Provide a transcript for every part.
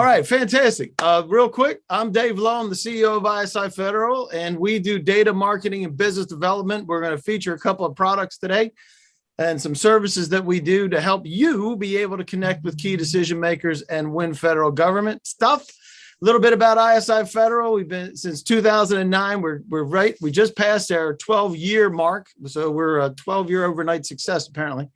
All right, fantastic. Real quick, I'm Dave Lowe. I'm the CEO of ISI Federal, and we do data marketing and business development. We're going to feature a couple of products today and some services that we do to help you be able to connect with key decision makers and win federal government stuff. A little bit about ISI Federal. We've been since 2009. We just passed our 12-year mark, so we're a 12-year overnight success apparently.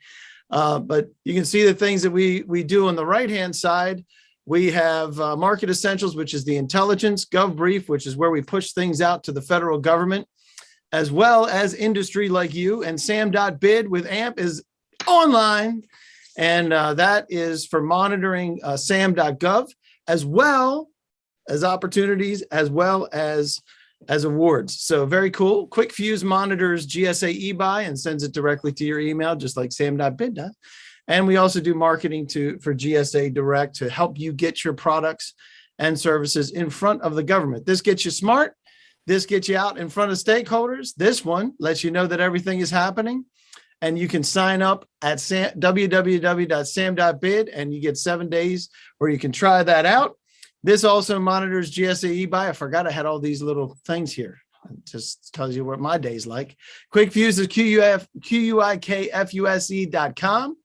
But you can see the things that we do on the right-hand side. We have Market Essentials, which is the intelligence, Gov Brief, which is where we push things out to the federal government, as well as industry like you. And Sam.bid with AMP is online, and that is for monitoring sam.gov, as well as opportunities, as well as awards. So very cool. Quick Fuse monitors GSA eBuy and sends it directly to your email, just like Sam.bid does. And we also do marketing for GSA Direct to help you get your products and services in front of the government. This gets you smart. This gets you out in front of stakeholders. This one lets you know that everything is happening. And you can sign up at www.sam.bid, and you get 7 days where you can try that out. This also monitors GSA eBuy. I forgot I had all these little things here. It just tells you what my day's like. Quick Fuse is QUIKFUSE.com.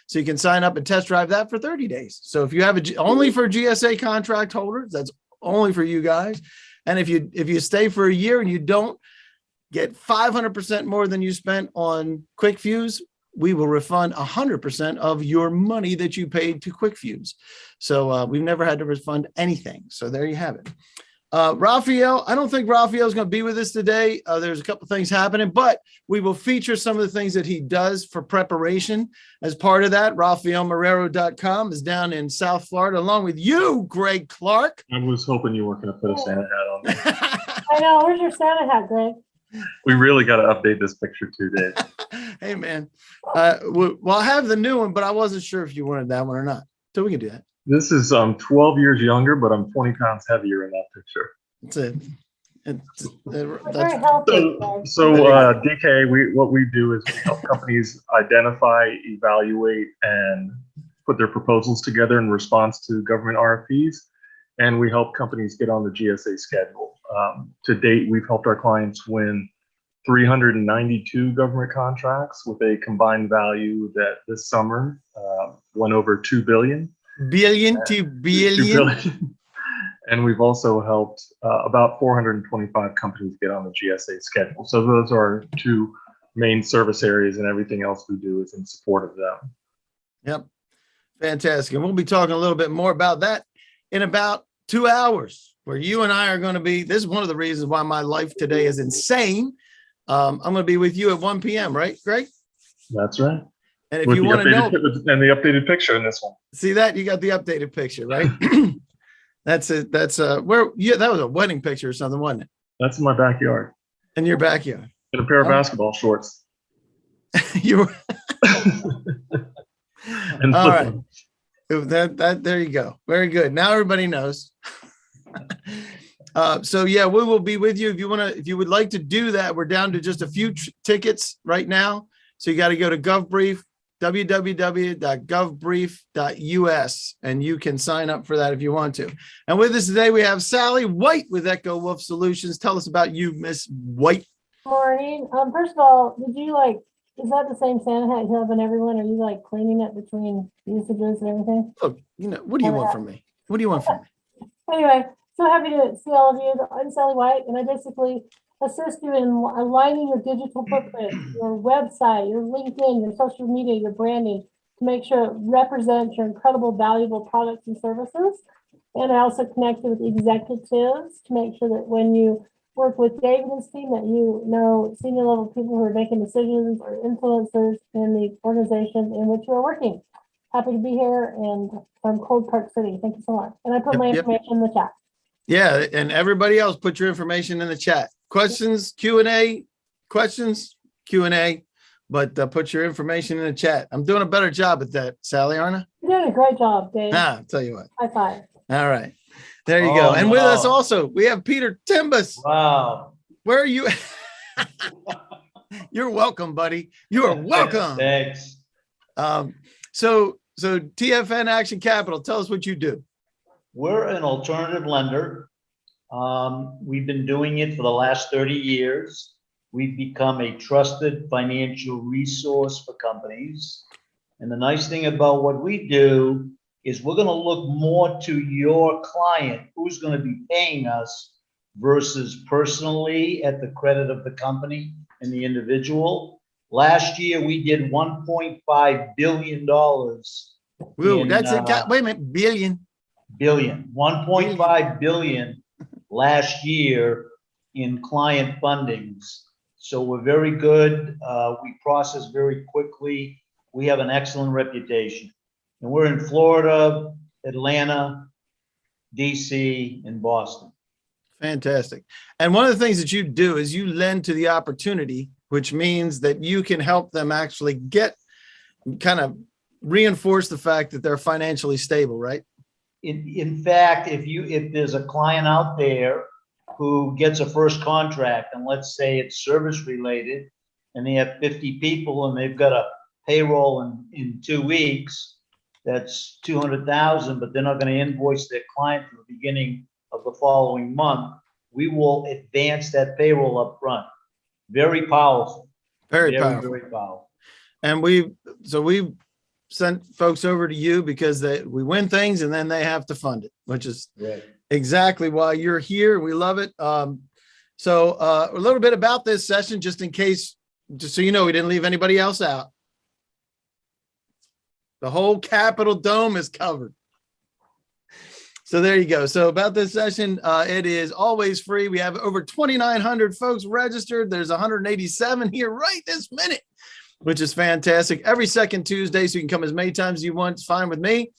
So you can sign up and test drive that for 30 days. So if you have only for GSA contract holders, that's only for you guys. And if you stay for a year and you don't get 500% more than you spent on Quick Fuse, we will refund 100% of your money that you paid to Quick Fuse. So we've never had to refund anything. So there you have it. Raphael, I don't think Raphael is going to be with us today. There's a couple of things happening, but we will feature some of the things that he does for preparation. As part of that, RaphaelMarrero.com is down in South Florida, along with you, Greg Clark. I was hoping you weren't going to put a Santa hat on there. I know. Where's your Santa hat, Greg? We really got to update this picture too, Dave. Hey, man. Well, I have the new one, but I wasn't sure if you wanted that one or not. So we can do that. This is 12 years younger, but I'm 20 pounds heavier in that picture. That's it. Very healthy. So DK, what we do is we help companies identify, evaluate, and put their proposals together in response to government RFPs. And we help companies get on the GSA schedule. To date, we've helped our clients win 392 government contracts with a combined value that this summer went over $2 billion. Billion. And we've also helped about 425 companies get on the GSA schedule. So those are two main service areas, and everything else we do is in support of them. Yep. Fantastic. And we'll be talking a little bit more about that in about 2 hours, where you and I are going to be. This is one of the reasons why my life today is insane. I'm going to be with you at 1 p.m., right, Greg? That's right. And if you want to know, and the updated picture in this one. See that? You got the updated picture, right? That's it. That's where, yeah, that was a wedding picture or something, wasn't it? That's in my backyard. In your backyard. In a pair of basketball shorts. You were and all right. There you go. Very good. Now everybody knows. So yeah, we will be with you if you would like to do that. We're down to just a few tickets right now. So you got to go to GovBrief, www.govbrief.us, and you can sign up for that if you want to. And with us today, we have Sally White with Echo Wolf Solutions. Tell us about you, Miss White. Morning. First of all, is that the same Santa hat you have on everyone? Are you like cleaning it between usages and everything? Look, what do you want from me? What do you want from me? Anyway, so happy to see all of you. I'm Sally White, and I basically assist you in aligning your digital footprint, your website, your LinkedIn, your social media, your branding, to make sure it represents your incredible, valuable products and services. And I also connect you with executives to make sure that when you work with Dave and his team, that you know senior level people who are making decisions or influencers in the organization in which you are working. Happy to be here, and from Cold Park City. Thank you so much. And I put my information in the chat. Yeah, and everybody else, put your information in the chat. Questions, Q&A, but put your information in the chat. I'm doing a better job at that, Sally, aren't I? You're doing a great job, Dave. I'll tell you what. High five. All right. There you go. And with us also, we have Peter Timbus. Wow. Where are you? You're welcome, buddy. You are welcome. Thanks. So TFN Action Capital, tell us what you do. We're an alternative lender. We've been doing it for the last 30 years. We've become a trusted financial resource for companies. And the nice thing about what we do is we're going to look more to your client, who's going to be paying us, versus personally at the credit of the company and the individual. Last year, we did $1.5 billion. Whoa, that's it. Wait a minute, billion. 1.5 billion last year in client fundings. So we're very good. We process very quickly. We have an excellent reputation. And we're in Florida, Atlanta, DC, and Boston. Fantastic. And one of the things that you do is you lend to the opportunity, which means that you can help them actually get kind of reinforce the fact that they're financially stable, right? In fact, if there's a client out there who gets a first contract, and let's say it's service related, and they have 50 people and they've got a payroll in 2 weeks, that's 200,000, but they're not going to invoice their client for the beginning of the following month, we will advance that payroll up front. Very powerful. Very powerful. Very powerful. And we sent folks over to you because we win things and then they have to fund it, which is exactly why you're here. We love it. So a little bit about this session, just in case, just so you know, we didn't leave anybody else out. The whole Capitol Dome is covered. So there you go. So about this session, it is always free. We have over 2,900 folks registered. There's 187 here right this minute, which is fantastic. Every second Tuesday, so you can come as many times as you want. It's fine with me.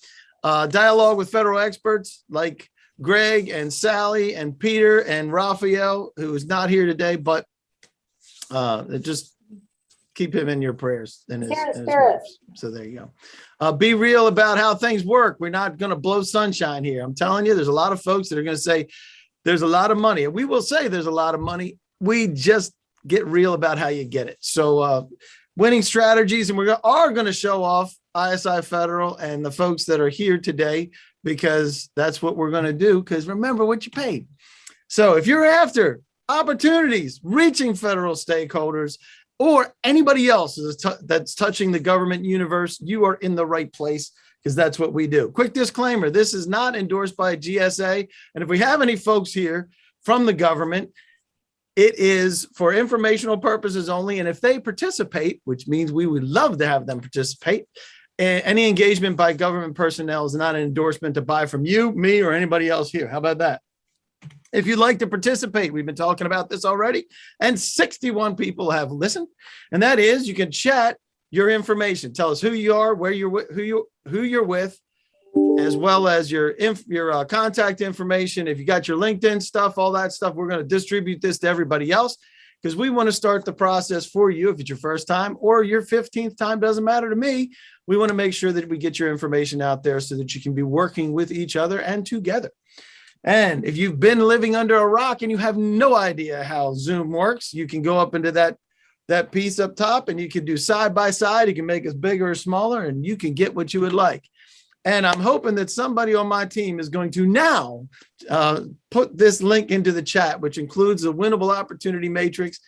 Dialogue with federal experts like Greg and Sally and Peter and Raphael, who is not here today, but just keep him in your prayers. And his works. So there you go. Be real about how things work. We're not going to blow sunshine here. I'm telling you, there's a lot of folks that are going to say there's a lot of money. And we will say there's a lot of money. We just get real about how you get it. So winning strategies, and we are going to show off ISI Federal and the folks that are here today, because that's what we're going to do, because remember what you paid. So if you're after opportunities, reaching federal stakeholders, or anybody else that's touching the government universe, you are in the right place, because that's what we do. Quick disclaimer, this is not endorsed by GSA. And if we have any folks here from the government, it is for informational purposes only. And if they participate, which means we would love to have them participate, any engagement by government personnel is not an endorsement to buy from you, me, or anybody else here. How about that? If you'd like to participate, we've been talking about this already, and 61 people have listened. And that is, you can chat your information. Tell us who you are, where you're with, who you're with, as well as your contact information. If you got your LinkedIn stuff, all that stuff, we're going to distribute this to everybody else, because we want to start the process for you. If it's your first time or your 15th time, doesn't matter to me. We want to make sure that we get your information out there so that you can be working with each other and together. And if you've been living under a rock and you have no idea how Zoom works, you can go up into that piece up top, and you can do side by side. You can make us bigger or smaller, and you can get what you would like. And I'm hoping that somebody on my team is going to now put this link into the chat, which includes the Winnable Opportunity Matrix,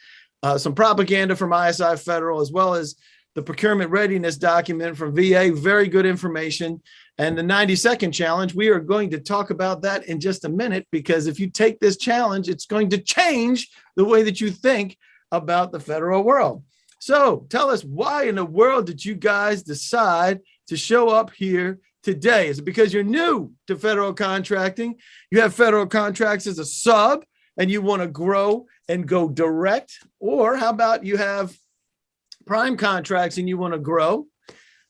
some propaganda from ISI Federal, as well as the procurement readiness document from VA. Very good information. And the 90-second challenge, we are going to talk about that in just a minute, because if you take this challenge, it's going to change the way that you think about the federal world. So tell us, why in the world did you guys decide to show up here today? Is it because you're new to federal contracting? You have federal contracts as a sub and you want to grow and go direct? Or how about you have prime contracts and you want to grow?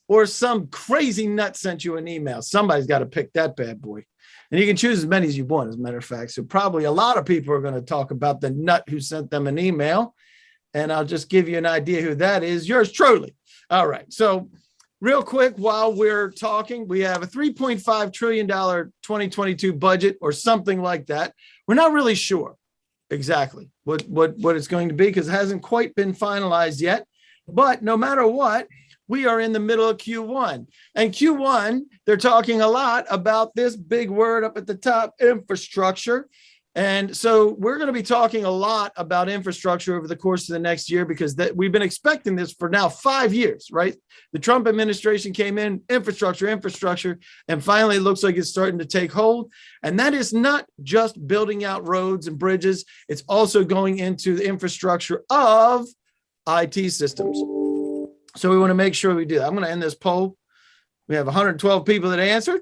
Or some crazy nut sent you an email? Somebody's got to pick that bad boy. And you can choose as many as you want, as a matter of fact. So probably a lot of people are going to talk about the nut who sent them an email. And I'll just give you an idea who that is. Yours truly. All right. So real quick, while we're talking, we have a $3.5 trillion 2022 budget or something like that. We're not really sure exactly what it's going to be, because it hasn't quite been finalized yet. But no matter what, we are in the middle of Q1. And Q1, they're talking a lot about this big word up at the top, infrastructure. And so we're going to be talking a lot about infrastructure over the course of the next year, because we've been expecting this for now 5 years, right? The Trump administration came in, infrastructure, and finally it looks like it's starting to take hold. And that is not just building out roads and bridges. It's also going into the infrastructure of IT systems. So we want to make sure we do that. I'm going to end this poll. We have 112 people that answered.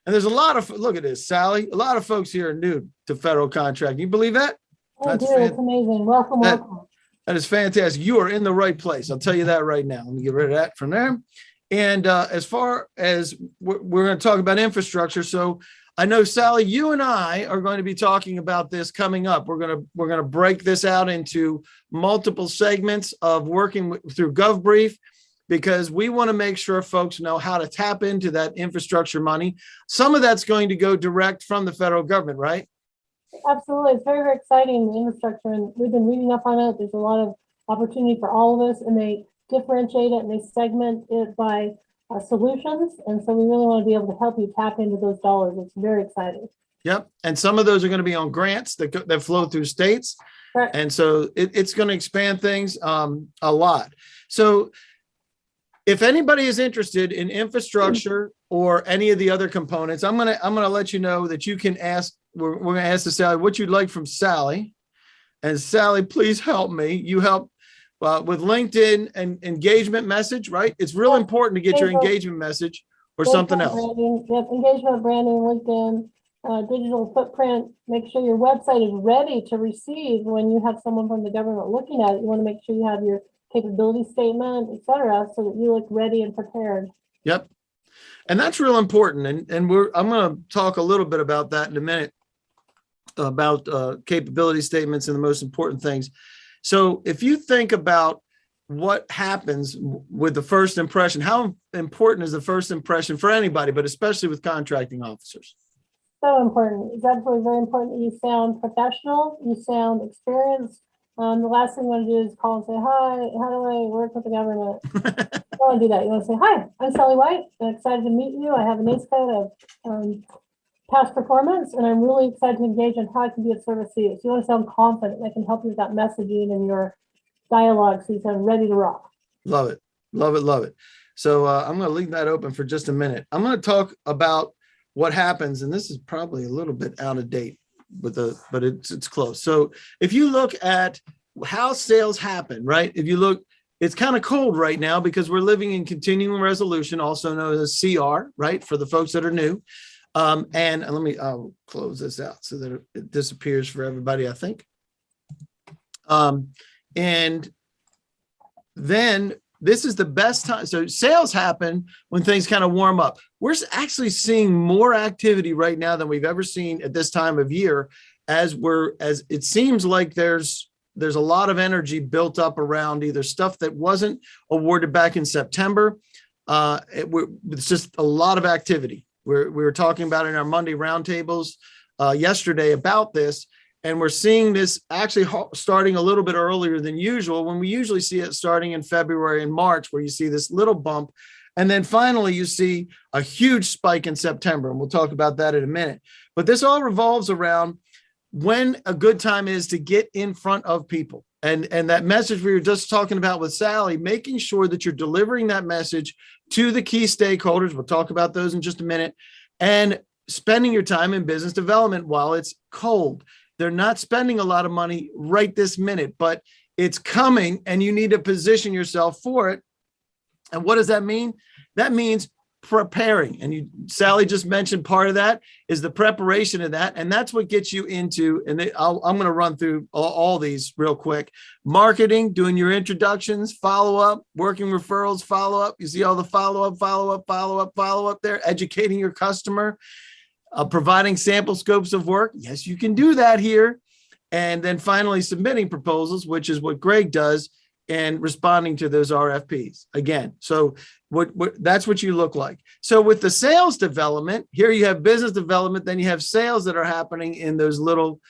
And there's a lot of, look at this, Sally, a lot of folks here are new to federal contract. You believe that? I do. It's amazing. Welcome, welcome. That is fantastic. You are in the right place. I'll tell you that right now. Let me get rid of that from there. And as far as we're going to talk about infrastructure. So I know, Sally, you and I are going to be talking about this coming up. We're going to break this out into multiple segments of working through GovBrief, because we want to make sure folks know how to tap into that infrastructure money. Some of that's going to go direct from the federal government, right? Absolutely. It's very, very exciting, the infrastructure, and we've been reading up on it. There's a lot of opportunity for all of us, and they differentiate it and they segment it by solutions. And so we really want to be able to help you tap into those dollars. It's very exciting. Yep. And some of those are going to be on grants that flow through states. Correct. And so it's going to expand things a lot. So if anybody is interested in infrastructure or any of the other components, I'm gonna let you know that you can ask. We're gonna ask the Sally what you'd like from Sally, and Sally, please help me. You help with LinkedIn and engagement message, right? It's real important to get your engagement message or something else. Branding, yep, engagement, branding, LinkedIn, digital footprint. Make sure your website is ready to receive when you have someone from the government looking at it. You want to make sure you have your capability statement, et cetera, so that you look ready and prepared. Yep. And that's real important. And I'm going to talk a little bit about that in a minute, about capability statements and the most important things. So if you think about what happens with the first impression, how important is the first impression for anybody, but especially with contracting officers? So important. It's absolutely very important that you sound professional, you sound experienced. The last thing you want to do is call and say, hi, how do I work with the government? You don't want to do that. You want to say, hi, I'm Sally White. I'm excited to meet you. I have an ACE code of past performance, and I'm really excited to engage in how I can be of service to you. So you want to sound confident. I can help you with that messaging and your dialogue, so you sound ready to rock. Love it. Love it. Love it. So I'm going to leave that open for just a minute. I'm going to talk about what happens, and this is probably a little bit out of date, but it's close. So if you look at how sales happen, right? If you look, it's kind of cold right now because we're living in continuing resolution, also known as CR, right? For the folks that are new. And I'll close this out so that it disappears for everybody, I think. And then this is the best time. So sales happen when things kind of warm up. We're actually seeing more activity right now than we've ever seen at this time of year, as it seems like there's a lot of energy built up around either stuff that wasn't awarded back in September. It's just a lot of activity. We were talking about in our Monday roundtables yesterday about this. And we're seeing this actually starting a little bit earlier than usual, when we usually see it starting in February and March, where you see this little bump. And then finally, you see a huge spike in September. And we'll talk about that in a minute. But this all revolves around when a good time is to get in front of people. And that message we were just talking about with Sally, making sure that you're delivering that message to the key stakeholders. We'll talk about those in just a minute. And spending your time in business development while it's cold. They're not spending a lot of money right this minute, but it's coming and you need to position yourself for it. And what does that mean? That means preparing. And Sally just mentioned part of that is the preparation of that. And that's what gets you into, and I'm going to run through all these real quick. Marketing, doing your introductions, follow-up, working referrals, follow-up. You see all the follow-up there, educating your customer. Providing sample scopes of work. Yes, you can do that here. And then finally submitting proposals, which is what Greg does, and responding to those RFPs. Again, so that's what you look like. So with the sales development, here you have business development, then you have sales that are happening in those little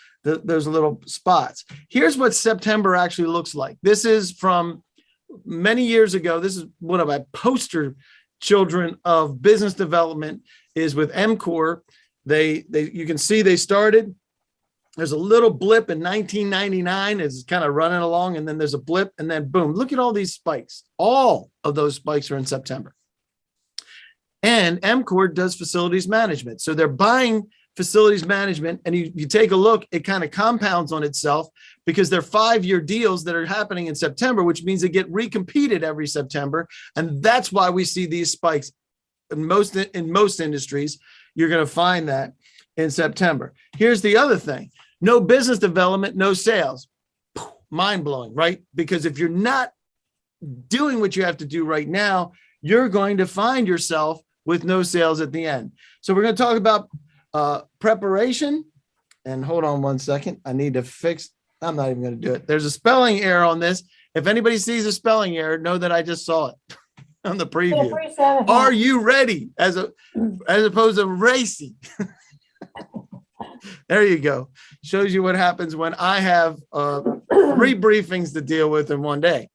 spots. Here's what September actually looks like. This is from many years ago, this is one of my poster children of business development, is with MCOR. You can see they started. There's a little blip in 1999. It's kind of running along, and then there's a blip, and then boom, look at all these spikes. All of those spikes are in September. And MCOR does facilities management. So they're buying facilities management, and you take a look, it kind of compounds on itself because they're 5-year deals that are happening in September, which means they get recompeted every September. And that's why we see these spikes in most industries. You're going to find that in September. Here's the other thing. No business development, no sales. Mind blowing, right? Because if you're not doing what you have to do right now, you're going to find yourself with no sales at the end. So we're going to talk about preparation. And hold on one second. I need to fix. I'm not even going to do it. There's a spelling error on this. If anybody sees a spelling error, know that I just saw it on the preview. Are you ready? As opposed to racy. There you go. Shows you what happens when I have 3 briefings to deal with in one day.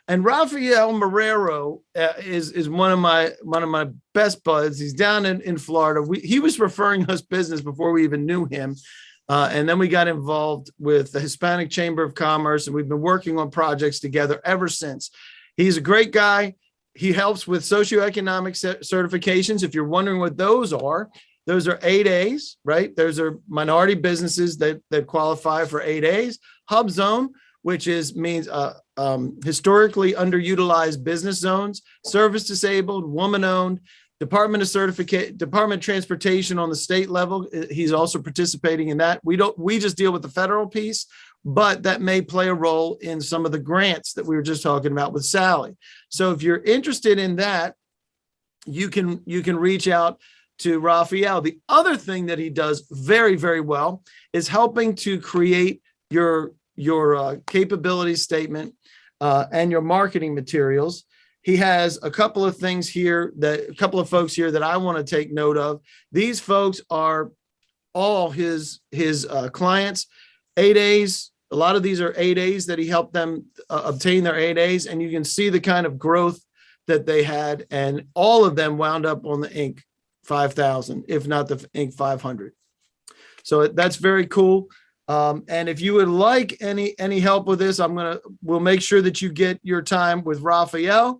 And Rafael Marrero is one of my best buds. He's down in Florida. He was referring us business before we even knew him. And then we got involved with the Hispanic Chamber of Commerce, and we've been working on projects together ever since. He's a great guy. He helps with socioeconomic certifications. If you're wondering what those are 8As, right? Those are minority businesses that qualify for 8As. Hub Zone, which means historically underutilized business zones, service disabled, woman-owned, Department of Transportation on the state level. He's also participating in that. We just deal with the federal piece, but that may play a role in some of the grants that we were just talking about with Sally. So if you're interested in that, you can reach out to Rafael. The other thing that he does very, very well is helping to create your capability statement and your marketing materials. He has a couple of things here a couple of folks here that I want to take note of. These folks are all his clients, 8As. A lot of these are 8As that he helped them obtain their 8As, and you can see the kind of growth that they had, and all of them wound up on the Inc. 5,000, if not the Inc. 500. So that's very cool. And if you would like any help with this, we'll make sure that you get your time with Rafael.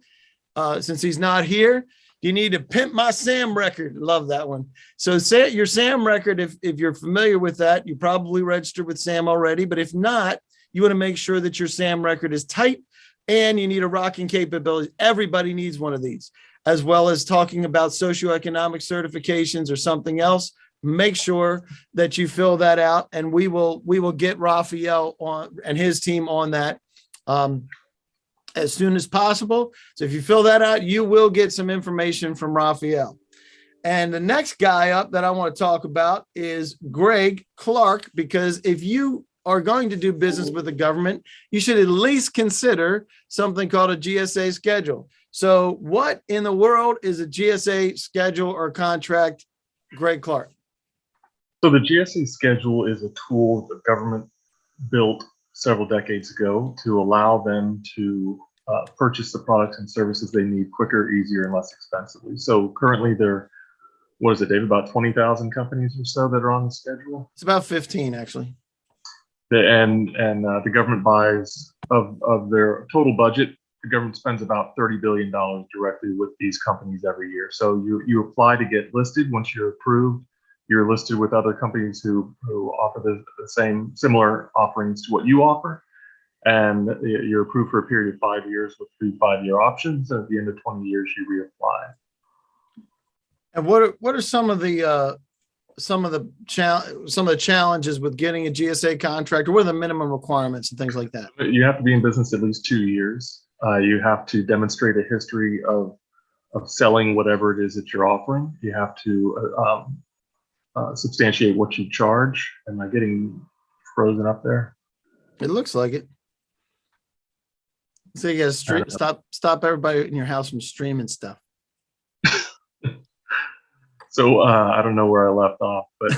Since he's not here, you need to pimp my SAM record. Love that one. So say your SAM record, if you're familiar with that, you probably registered with SAM already, but if not, you want to make sure that your SAM record is tight, and you need a rocking capability. Everybody needs one of these, as well as talking about socioeconomic certifications or something else. Make sure that you fill that out, and we will get Rafael on and his team on that as soon as possible. So if you fill that out, you will get some information from Rafael. And the next guy up that I want to talk about is Greg Clark, because if you are going to do business with the government, you should at least consider something called a GSA schedule. So what in the world is a GSA schedule or contract, Greg Clark? So the GSA schedule is a tool the government built several decades ago to allow them to purchase the products and services they need quicker, easier, and less expensively. So currently what is it, Dave, about 20,000 companies or so that are on the schedule? It's about 15, actually. The government buys of their total budget, the government spends about $30 billion directly with these companies every year. So you apply to get listed. Once you're approved, you're listed with other companies who offer the similar offerings to what you offer. And you're approved for a period of 5 years with 3 5-year options. And at the end of 20 years, you reapply. And what are some of the challenges with getting a GSA contract, or what are the minimum requirements and things like that? You have to be in business at least 2 years. You have to demonstrate a history of selling whatever it is that you're offering. You have to substantiate what you charge. Am I getting frozen up there? It looks like it. So you gotta stop everybody in your house from streaming stuff. So I don't know where I left off, but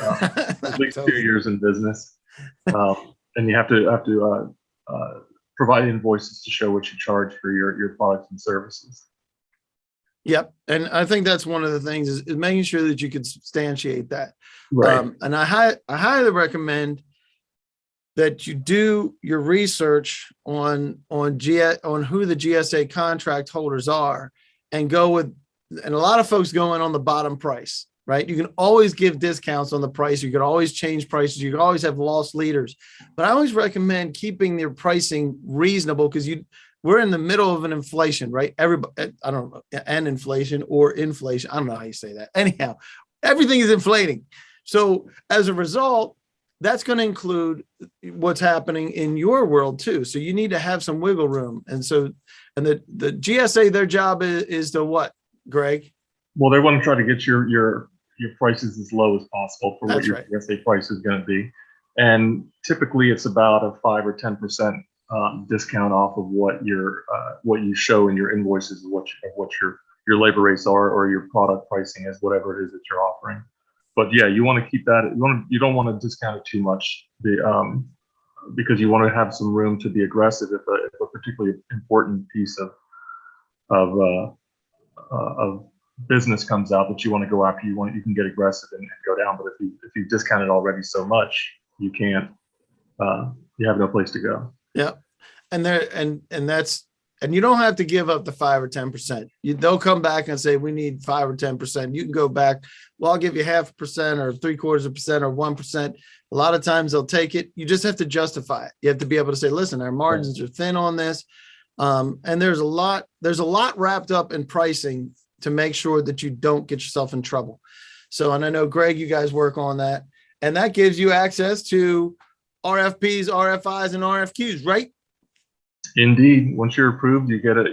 at least 2 years in business, and you have to provide invoices to show what you charge for your products and services. Yep. And I think that's one of the things is making sure that you can substantiate that. Right. And I highly recommend that you do your research on who the GSA contract holders are, and go with, and a lot of folks going on the bottom price, right? You can always give discounts on the price. You can always change prices. You can always have lost leaders, but I always recommend keeping your pricing reasonable, because we're in the middle of an inflation, right? Everybody, I don't know, an inflation or inflation. I don't know how you say that. Anyhow, everything is inflating. So as a result, that's going to include what's happening in your world too. So you need to have some wiggle room. And so, and the GSA, their job is to what, Greg? Well, they want to try to get your prices as low as possible for what That's your right. GSA price is going to be. And typically it's about a 5 or 10% discount off of what you show in your invoices, what your labor rates are, or your product pricing is, whatever it is that you're offering. But yeah, you want to keep that. You don't want to discount it too much, because you want to have some room to be aggressive if a particularly important piece of business comes out that you want to go after. You can get aggressive and go down. But if you discount it already so much, you can't. You have no place to go. Yeah. And you don't have to give up the 5 or 10%. They'll come back and say, we need 5 or 10%. You can go back. Well, I'll give you 0.5% or 0.75% or 1%. A lot of times they'll take it. You just have to justify it. You have to be able to say, listen, our margins are thin on this. And there's a lot wrapped up in pricing to make sure that you don't get yourself in trouble. So, and I know, Greg, you guys work on that, and that gives you access to RFPs, RFIs, and RFQs, right? Indeed. Once you're approved, you get an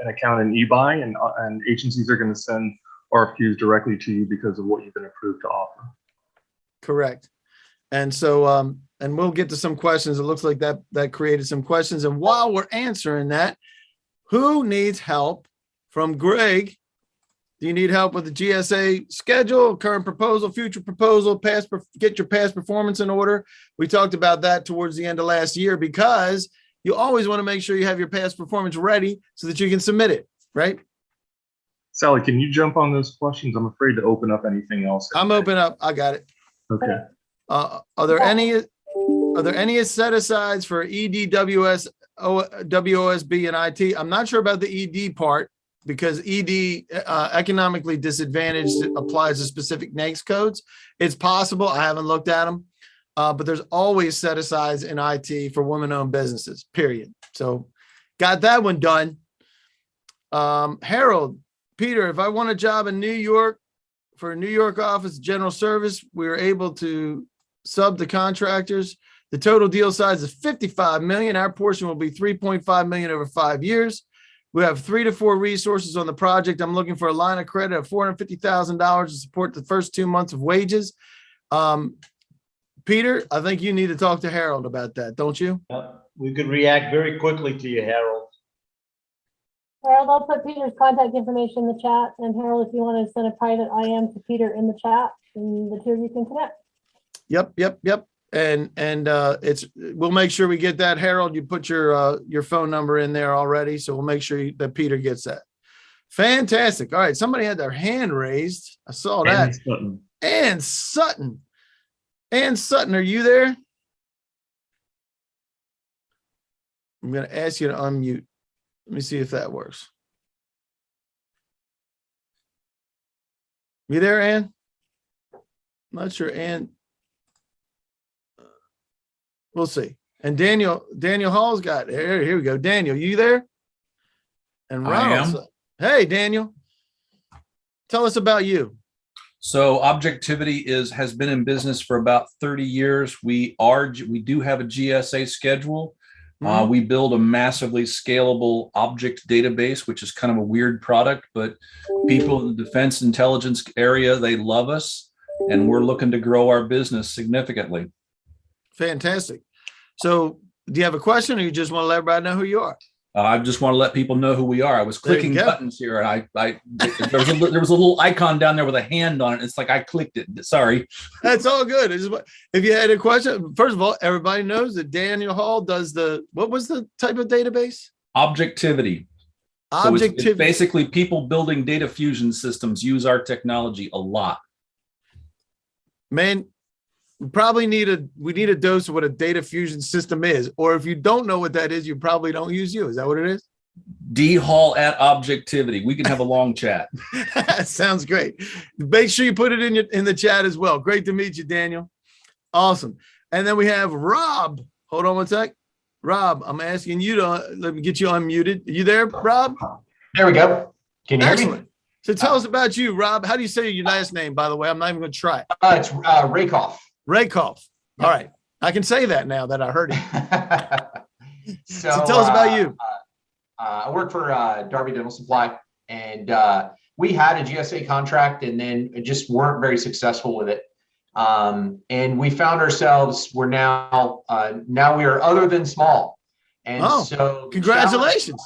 account in eBuy, and agencies are going to send RFQs directly to you because of what you've been approved to offer. Correct. And so, and we'll get to some questions. It looks like that created some questions. And while we're answering that, who needs help from Greg? Do you need help with the GSA schedule, current proposal, future proposal, get your past performance in order? We talked about that towards the end of last year, because you always want to make sure you have your past performance ready so that you can submit it, right? Sally, can you jump on those questions? I'm afraid to open up anything else. I'm open up. I got it. Okay. Are there any set asides for ED, WOSB, and IT? I'm not sure about the ED part, because ED, economically disadvantaged, applies to specific NAICS codes. It's possible. I haven't looked at them, but there's always set asides in IT for women-owned businesses, period. So got that one done. Harold, Peter, if I want a job in New York for a New York office, general service, we were able to sub the contractors. The total deal size is $55 million. Our portion will be $3.5 million over 5 years. We have 3 to 4 resources on the project. I'm looking for a line of credit of $450,000 to support the first 2 months of wages. Peter, I think you need to talk to Harold about that, don't you? We could react very quickly to you, Harold. Harold, I'll put Peter's contact information in the chat. And Harold, if you want to send a private IM to Peter in the chat, and the two of you can connect. Yep. And we'll make sure we get that. Harold, you put your phone number in there already, so we'll make sure that Peter gets that. Fantastic. All right, somebody had their hand raised. I saw that. Ann Sutton. Ann Sutton, are you there? I'm going to ask you to unmute. Let me see if that works. You there, Ann? Not sure, Ann. We'll see. And Daniel Hall's got here we go. Daniel, you there? And Ronald. Hey, Daniel. Tell us about you. So Objectivity has been in business for about 30 years. We do have a GSA schedule. We build a massively scalable object database, which is kind of a weird product, but people in the defense intelligence area, they love us, and we're looking to grow our business significantly. Fantastic. So do you have a question, or you just want to let everybody know who you are? I just want to let people know who we are. I was There you clicking go. buttons here, and there was a little icon down there with a hand on it. It's like I clicked it. Sorry. That's all good. If you had a question, first of all, everybody knows that Daniel Hall does what was the type of database? Objectivity. So it's Objectivity. basically people building data fusion systems use our technology a lot. Man, we need a dose of what a data fusion system is. Or if you don't know what that is, you probably don't use you. Is that what it is? D Hall at Objectivity. We can have a long chat. Sounds great. Make sure you put it in the chat as well. Great to meet you, Daniel. Awesome. And then we have Rob. Hold on one sec. Rob, I'm asking you to let me get you unmuted. Are you there, Rob? There we go. Can you hear Excellent. me? So tell us about you, Rob. How do you say your last name, by the way? I'm not even going to try it. It's Rakoff. Rakoff. Yeah. All right. I can say that now that I heard it. So So tell us about you. I work for Darby Dental Supply, and we had a GSA contract, and then just weren't very successful with it. And we found ourselves, we are other than small. And so Congratulations.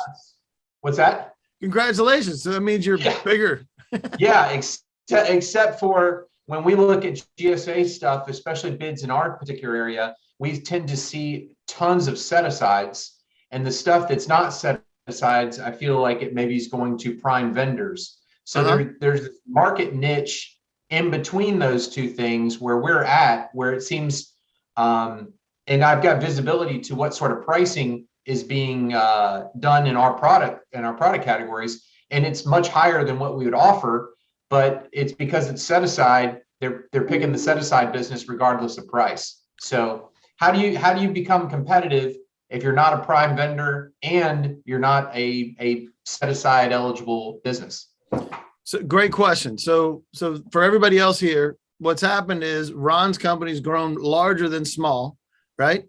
What's that? Congratulations. So that means you're bigger. Yeah, except for when we look at GSA stuff, especially bids in our particular area, we tend to see tons of set-asides, and the stuff that's not set-asides, I feel like it maybe is going to prime vendors. So there's this market niche in between those two things where we're at, where it seems, and I've got visibility to what sort of pricing is being done in our product categories, and it's much higher than what we would offer. But it's because it's set aside. They're picking the set aside business regardless of price. So how do you become competitive if you're not a prime vendor and you're not a set aside eligible business? So great question. So for everybody else here, what's happened is Ron's company's grown larger than small, right?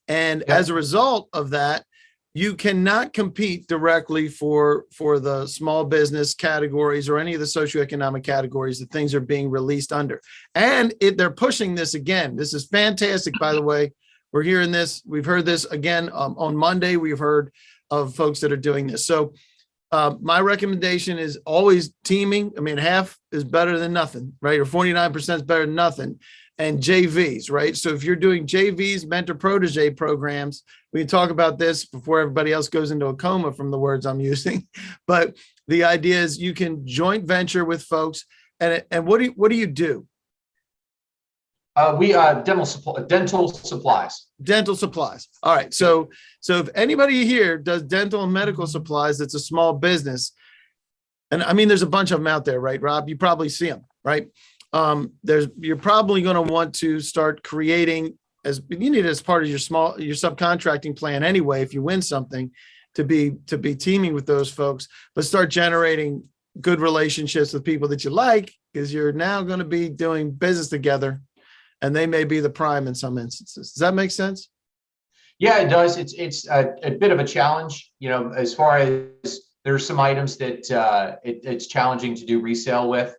And as a result of that, you cannot compete directly for the small business categories or any of the socioeconomic categories that things are being released under. And they're pushing this again. This is fantastic, by the way. We're hearing this. We've heard this again on Monday. We've heard of folks that are doing this. So my recommendation is always teaming. I mean, half is better than nothing, right? Or 49% is better than nothing. And JVs, right? So if you're doing JVs, mentor protege programs, we can talk about this before everybody else goes into a coma from the words I'm using. But the idea is you can joint venture with folks. And what do you do? We dental supplies. Dental supplies. All right. So if anybody here does dental and medical supplies, that's a small business. And I mean, there's a bunch of them out there, right, Rob? You probably see them, right? You're probably going to want to start creating you need it as part of your subcontracting plan anyway, if you win something, to be teaming with those folks, but start generating good relationships with people that you like, because you're now going to be doing business together and they may be the prime in some instances. Does that make sense? Yeah, it does. It's a bit of a challenge, as far as there's some items that it's challenging to do resale with.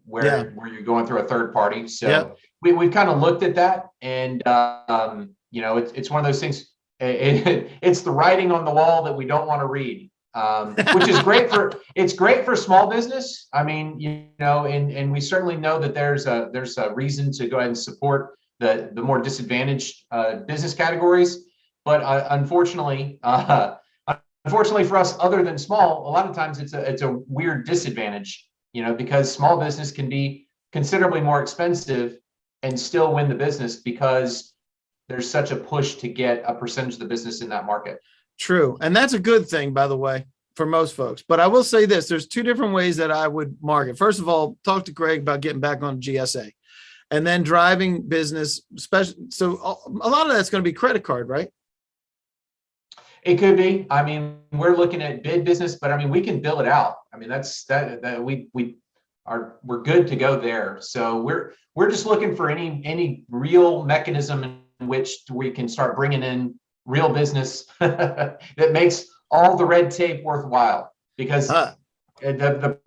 Where you're going through a third party. So we've kind of looked at that, and it's one of those things. It's the writing on the wall that we don't want to read, which is great for small business. I mean, and we certainly know that there's a reason to go ahead and support the more disadvantaged business categories. But unfortunately for us, other than small, a lot of times it's a weird disadvantage. Because small business can be considerably more expensive and still win the business because there's such a push to get a percentage of the business in that market. True. And that's a good thing, by the way, for most folks. But I will say this, there's two different ways that I would market. First of all, talk to Greg about getting back on GSA and then driving business. So a lot of that's going to be credit card, right? It could be. I mean, we're looking at bid business, but I mean, we can bill it out. I mean, we're good to go there. So we're just looking for any real mechanism in which we can start bringing in real business that makes all the red tape worthwhile. Because the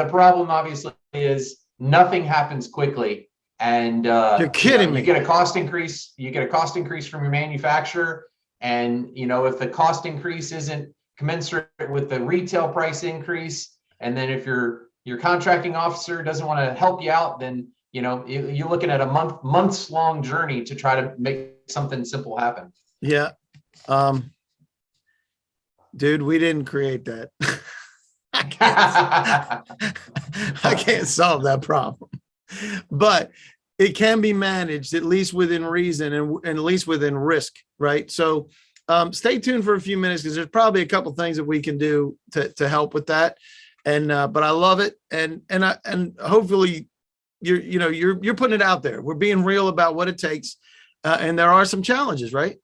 problem obviously is nothing happens quickly, and you're kidding me. You get a cost increase. You get a cost increase from your manufacturer. And, if the cost increase isn't commensurate with the retail price increase, and then if your contracting officer doesn't want to help you out, then, you're looking at a months long journey to try to make something simple happen. Yeah. Dude, we didn't create that. I can't solve that problem, but it can be managed at least within reason and at least within risk, right? So stay tuned for a few minutes because there's probably a couple things that we can do to help with that. And but I love it, and hopefully you're putting it out there. We're being real about what it takes, and there are some challenges, right?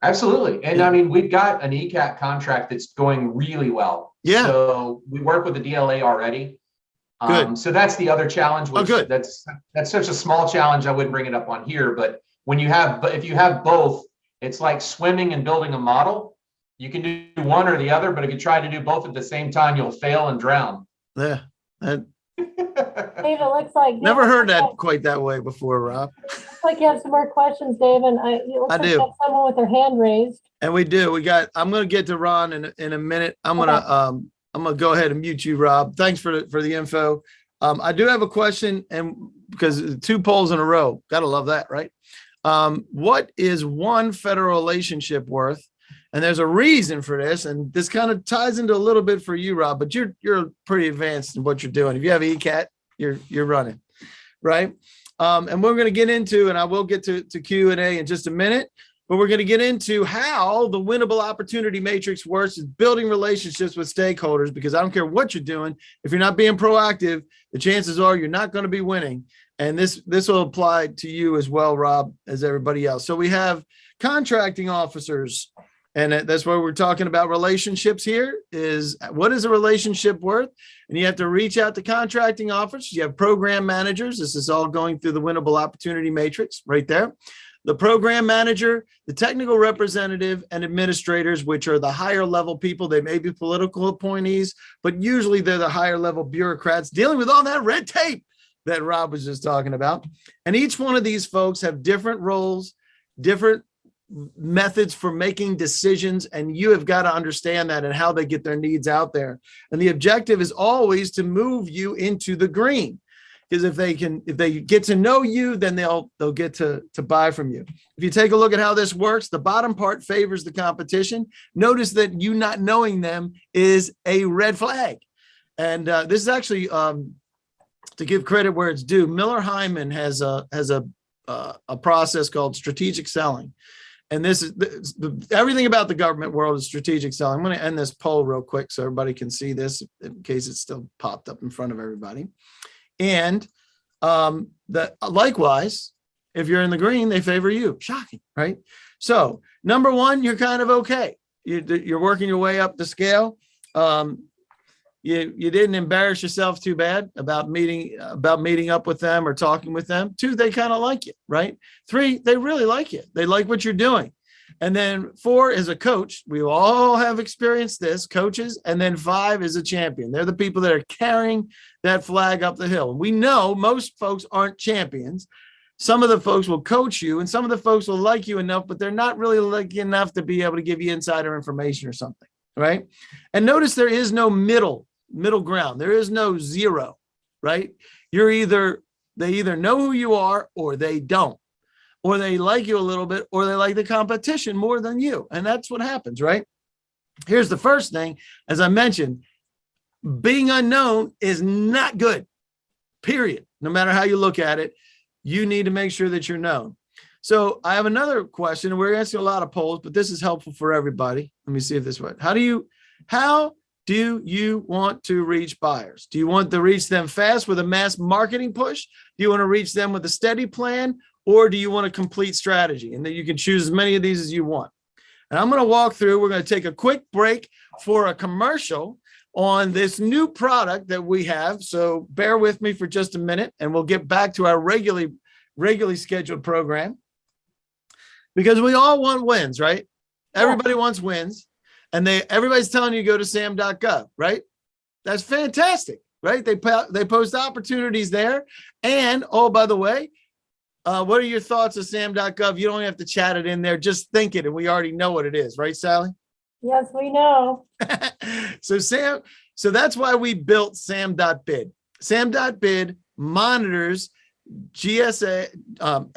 Absolutely. And I mean, we've got an ECAT contract that's going really well. Yeah. So we work with the DLA already. Good. So that's the other challenge. Which good. That's such a small challenge. I wouldn't bring it up on here, but if you have both, it's like swimming and building a model. You can do one or the other, but if you try to do both at the same time, you'll fail and drown. Yeah. Dave, it looks like. Never heard that quite that way before, Rob. Looks like you have some more questions, Dave, and it looks like do. you have someone with their hand raised. And we do. I'm going to get to Ron in a minute. I'm going to go ahead and mute you, Rob. Thanks for the info. I do have a question, and because 2 polls in a row, gotta love that, right? What is one federal relationship worth? And there's a reason for this, and this kind of ties into a little bit for you, Rob. But you're pretty advanced in what you're doing. If you have ECAT, you're running, right? And we're going to get into, and I will get to Q&A in just a minute. But we're going to get into how the Winnable Opportunity Matrix works is building relationships with stakeholders, because I don't care what you're doing. If you're not being proactive, the chances are you're not going to be winning. And this will apply to you as well, Rob, as everybody else. So we have contracting officers, and that's why we're talking about relationships here. Is what is a relationship worth? And you have to reach out to contracting officers. You have program managers. This is all going through the Winnable Opportunity Matrix right there. The program manager, the technical representative, and administrators, which are the higher level people. They may be political appointees, but usually they're the higher level bureaucrats dealing with all that red tape that Rob was just talking about. And each one of these folks have different roles, different methods for making decisions, and you have got to understand that and how they get their needs out there. And the objective is always to move you into the green. Because if they get to know you, then they'll get to buy from you. If you take a look at how this works, the bottom part favors the competition. Notice that you not knowing them is a red flag. And this is actually to give credit where it's due. Miller Hyman has a process called strategic selling. And this is everything about the government world is strategic selling. I'm going to end this poll real quick so everybody can see this in case it's still popped up in front of everybody. And likewise, if you're in the green, they favor you. Shocking, right? So number one, you're kind of okay. You're working your way up the scale. You didn't embarrass yourself too bad about meeting up with them or talking with them. 2, they kind of like you, right? 3, they really like you. They like what you're doing. And then 4 is a coach. We all have experienced this, coaches. And then 5 is a champion. They're the people that are carrying that flag up the hill. And we know most folks aren't champions. Some of the folks will coach you, and some of the folks will like you enough, but they're not really lucky enough to be able to give you insider information or something, right? And notice there is no middle ground. There is no zero, right? They either know who you are or they don't. Or they like you a little bit, or they like the competition more than you. And that's what happens, right? Here's the first thing. As I mentioned, being unknown is not good, period. No matter how you look at it, you need to make sure that you're known. So I have another question. We're asking a lot of polls, but this is helpful for everybody. Let me see if this works. How do you want to reach buyers? Do you want to reach them fast with a mass marketing push? Do you want to reach them with a steady plan? Or do you want a complete strategy? And then you can choose as many of these as you want. And I'm going to walk through. We're going to take a quick break for a commercial on this new product that we have. So bear with me for just a minute, and we'll get back to our regularly scheduled program. Because we all want wins, right? Everybody wants wins. And everybody's telling you go to sam.gov, right? That's fantastic, right? They post opportunities there. And, oh, by the way, What are your thoughts of sam.gov? You don't have to chat it in there. Just think it, and we already know what it is, right, Sally? Yes, we know. So that's why we built sam.bid. Sam.bid monitors GSA,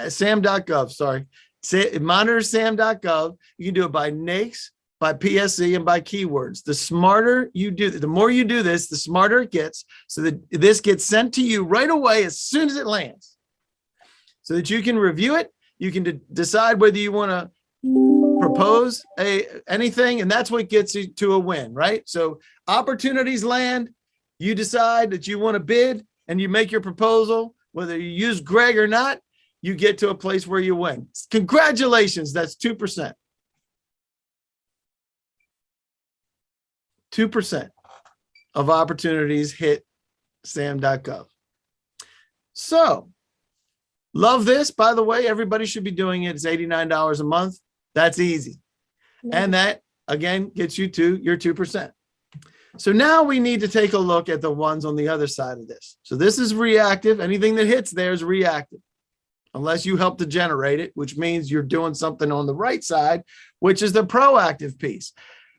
sam.gov, sorry. It monitors sam.gov. You can do it by NAICS, by PSE, and by keywords. The smarter you do, the more you do this, the smarter it gets, so that this gets sent to you right away as soon as it lands, so that you can review it. You can decide whether you want to propose anything, and that's what gets you to a win, right? So opportunities land, you decide that you want to bid, and you make your proposal, whether you use Greg or not, you get to a place where you win. Congratulations, that's 2%. 2% of opportunities hit sam.gov. So love this, by the way, everybody should be doing it. It's $89 a month. That's easy. And that, again, gets you to your 2%. So now we need to take a look at the ones on the other side of this. So this is reactive. Anything that hits there is reactive, unless you help to generate it, which means you're doing something on the right side, which is the proactive piece.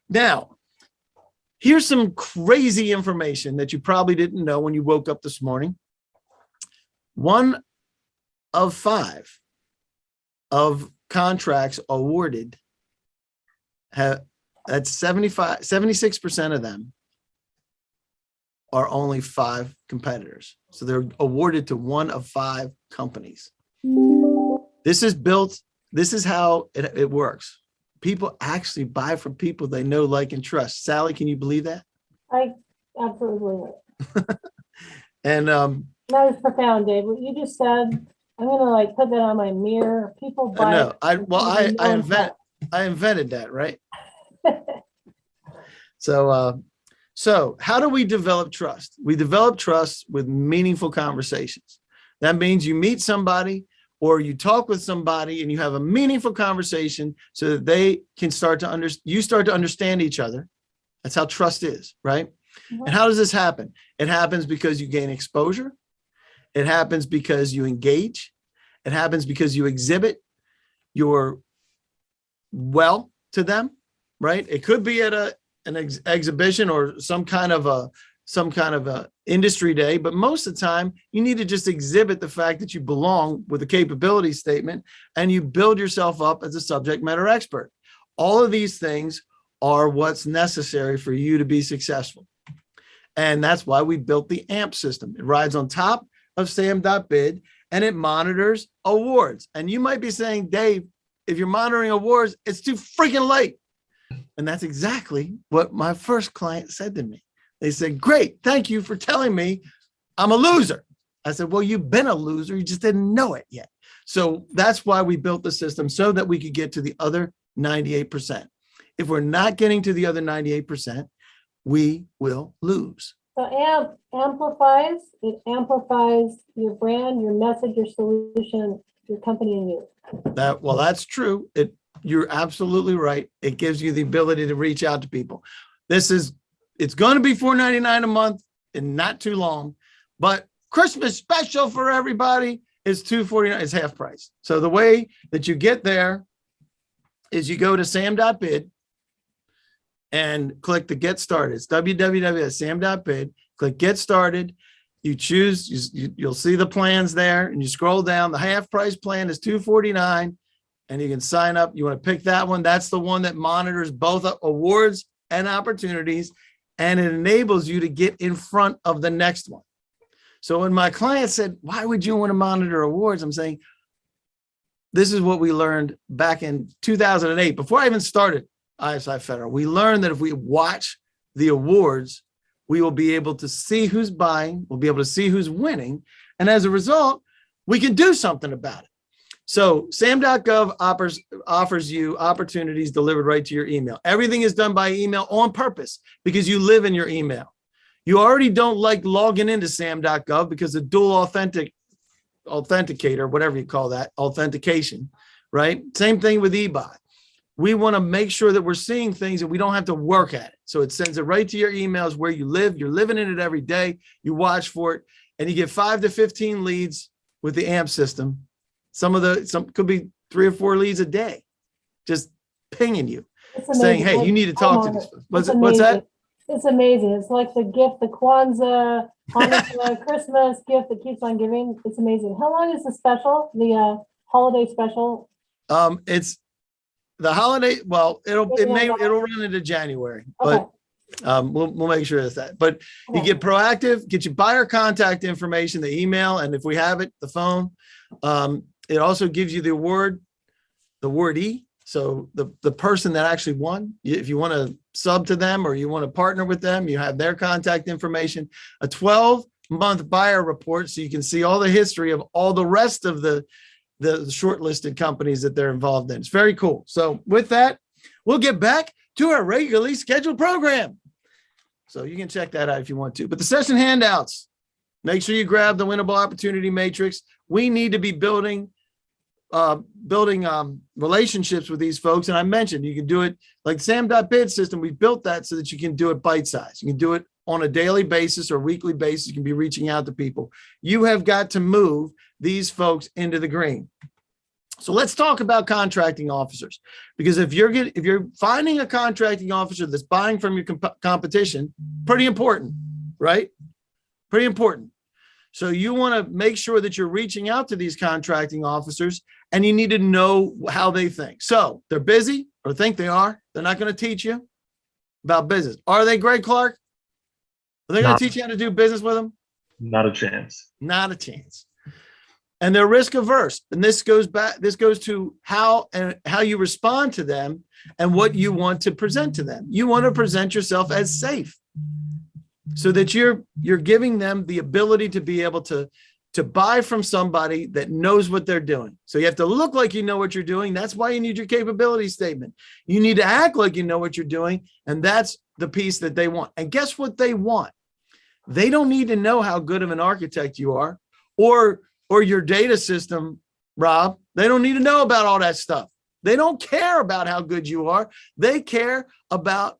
Now, here's some crazy information that you probably didn't know when you woke up this morning. 1 of 5 of contracts awarded that's 76% of them are only 5 competitors. So they're awarded to 1 of 5 companies. This is built, this is how it works. People actually buy from people they know, like, and trust. Sally, can you believe that? I absolutely believe it. And That was profound, Dave. What you just said, I'm gonna like put that on my mirror. People buy. no, I invent. invented that, right? So how do we develop trust? We develop trust with meaningful conversations. That means you meet somebody or you talk with somebody and you have a meaningful conversation so that they can start to understand each other. That's how trust is, right? And how does this happen? It happens because you gain exposure. It happens because you engage. It happens because you exhibit your well to them, right? It could be at an exhibition or some kind of a industry day, but most of the time you need to just exhibit the fact that you belong with a capability statement, and you build yourself up as a subject matter expert. All of these things are what's necessary for you to be successful. And that's why we built the AMP system. It rides on top of sam.bid and it monitors awards. And you might be saying, Dave, if you're monitoring awards, it's too freaking late. And that's exactly what my first client said to me. They said, great, thank you for telling me I'm a loser. I said, well, you've been a loser, you just didn't know it yet. So that's why we built the system, so that we could get to the other 98%. If we're not getting to the other 98%, we will lose. So AMP amplifies your brand, your message, your solution, your company, and you. That's true. You're absolutely right. It gives you the ability to reach out to people. It's going to be $4.99 a month and not too long, but Christmas special for everybody is $2.49. It's half price. So the way that you get there is you go to sam.bid and click the get started. It's www.sam.bid. Click get started. You choose, you'll see the plans there, and you scroll down. The half price plan is $2.49, and you can sign up. You want to pick that one. That's the one that monitors both awards and opportunities, and it enables you to get in front of the next one. So when my client said, why would you want to monitor awards? I'm saying, this is what we learned back in 2008, before I even started ISI Federal. We learned that if we watch the awards, we will be able to see who's buying, we'll be able to see who's winning, and as a result, we can do something about it. So sam.gov offers you opportunities delivered right to your email. Everything is done by email on purpose because you live in your email. You already don't like logging into sam.gov because the dual authenticator, whatever you call that, authentication, right? Same thing with eBuy. We want to make sure that we're seeing things and we don't have to work at it. So it sends it right to your emails where you live. You're living in it every day. You watch for it, and you get 5 to 15 leads with the AMP system Some could be 3 or 4 leads a day, just pinging you, It's saying, amazing. hey, you need to talk to these folks. What's amazing. that? It's amazing. It's like the gift, the Kwanzaa, Hanukkah, Christmas gift that keeps on giving. It's amazing. How long is the special, the holiday special? It's the holiday. Well, it'll run into January, Okay. but we'll make sure it's that. But you Okay. get proactive, get your buyer contact information, the email, and if we have it, the phone. It also gives you the awardee. So the person that actually won, if you want to sub to them or you want to partner with them, you have their contact information, a 12-month buyer report. So you can see all the history of all the rest of the shortlisted companies that they're involved in. It's very cool. So with that, we'll get back to our regularly scheduled program. So you can check that out if you want to. But the session handouts, make sure you grab the Winnable Opportunity Matrix. We need to be building relationships with these folks. And I mentioned you can do it like Sam.bid system. We built that so that you can do it bite size. You can do it on a daily basis or weekly basis. You can be reaching out to people. You have got to move these folks into the green. So let's talk about contracting officers, because if you're finding a contracting officer that's buying from your competition, pretty important, right? Pretty important. So you want to make sure that you're reaching out to these contracting officers, and you need to know how they think. So they're busy or think they are. They're not going to teach you about business. Are they, Greg Clark? Are they going to teach you how to do business with them? Not a chance. Not a chance. And they're risk averse. And this goes to how you respond to them and what you want to present to them. You want to present yourself as safe, so that you're giving them the ability to be able to buy from somebody that knows what they're doing. So you have to look like you know what you're doing. That's why you need your capability statement. You need to act like you know what you're doing. And that's the piece that they want. And guess what they want? They don't need to know how good of an architect you are or your data system, Rob. They don't need to know about all that stuff. They don't care about how good you are. They care about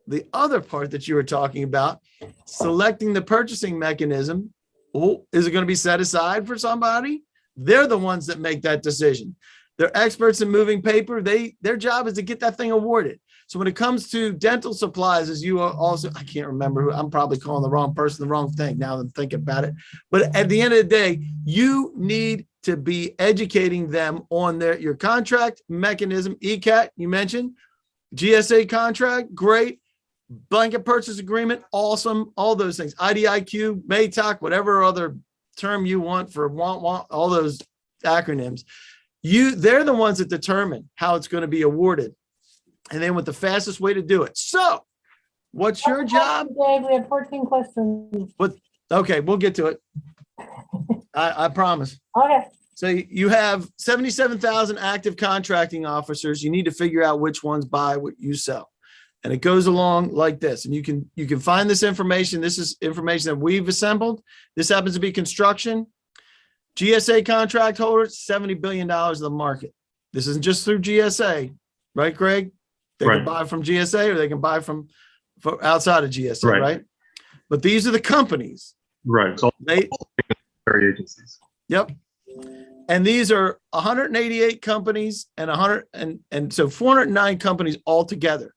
the other part that you were talking about, selecting the purchasing mechanism. Oh, is it going to be set aside for somebody? They're the ones that make that decision. They're experts in moving paper. Their job is to get that thing awarded. So when it comes to dental supplies, as you also, I can't remember, I'm probably calling the wrong person the wrong thing now that I'm thinking about it. But at the end of the day, you need to be educating them on your contract mechanism. ECAT, you mentioned. GSA contract, great. Blanket purchase agreement, awesome. All those things. IDIQ, MATOC, whatever other term you want for all those acronyms. They're the ones that determine how it's going to be awarded, and then with the fastest way to do it. So what's your job? Dave, we have 14 questions. Okay, we'll get to it. I promise. Okay. So you have 77,000 active contracting officers. You need to figure out which ones buy what you sell. And it goes along like this. And you can find this information. This is information that we've assembled. This happens to be construction. GSA contract holders, $70 billion of the market. This isn't just through GSA, right, Greg? They can buy from GSA or they can buy from outside of GSA, right? But these are the companies. Right. So agencies. Yep. And these are 188 companies and so 409 companies altogether.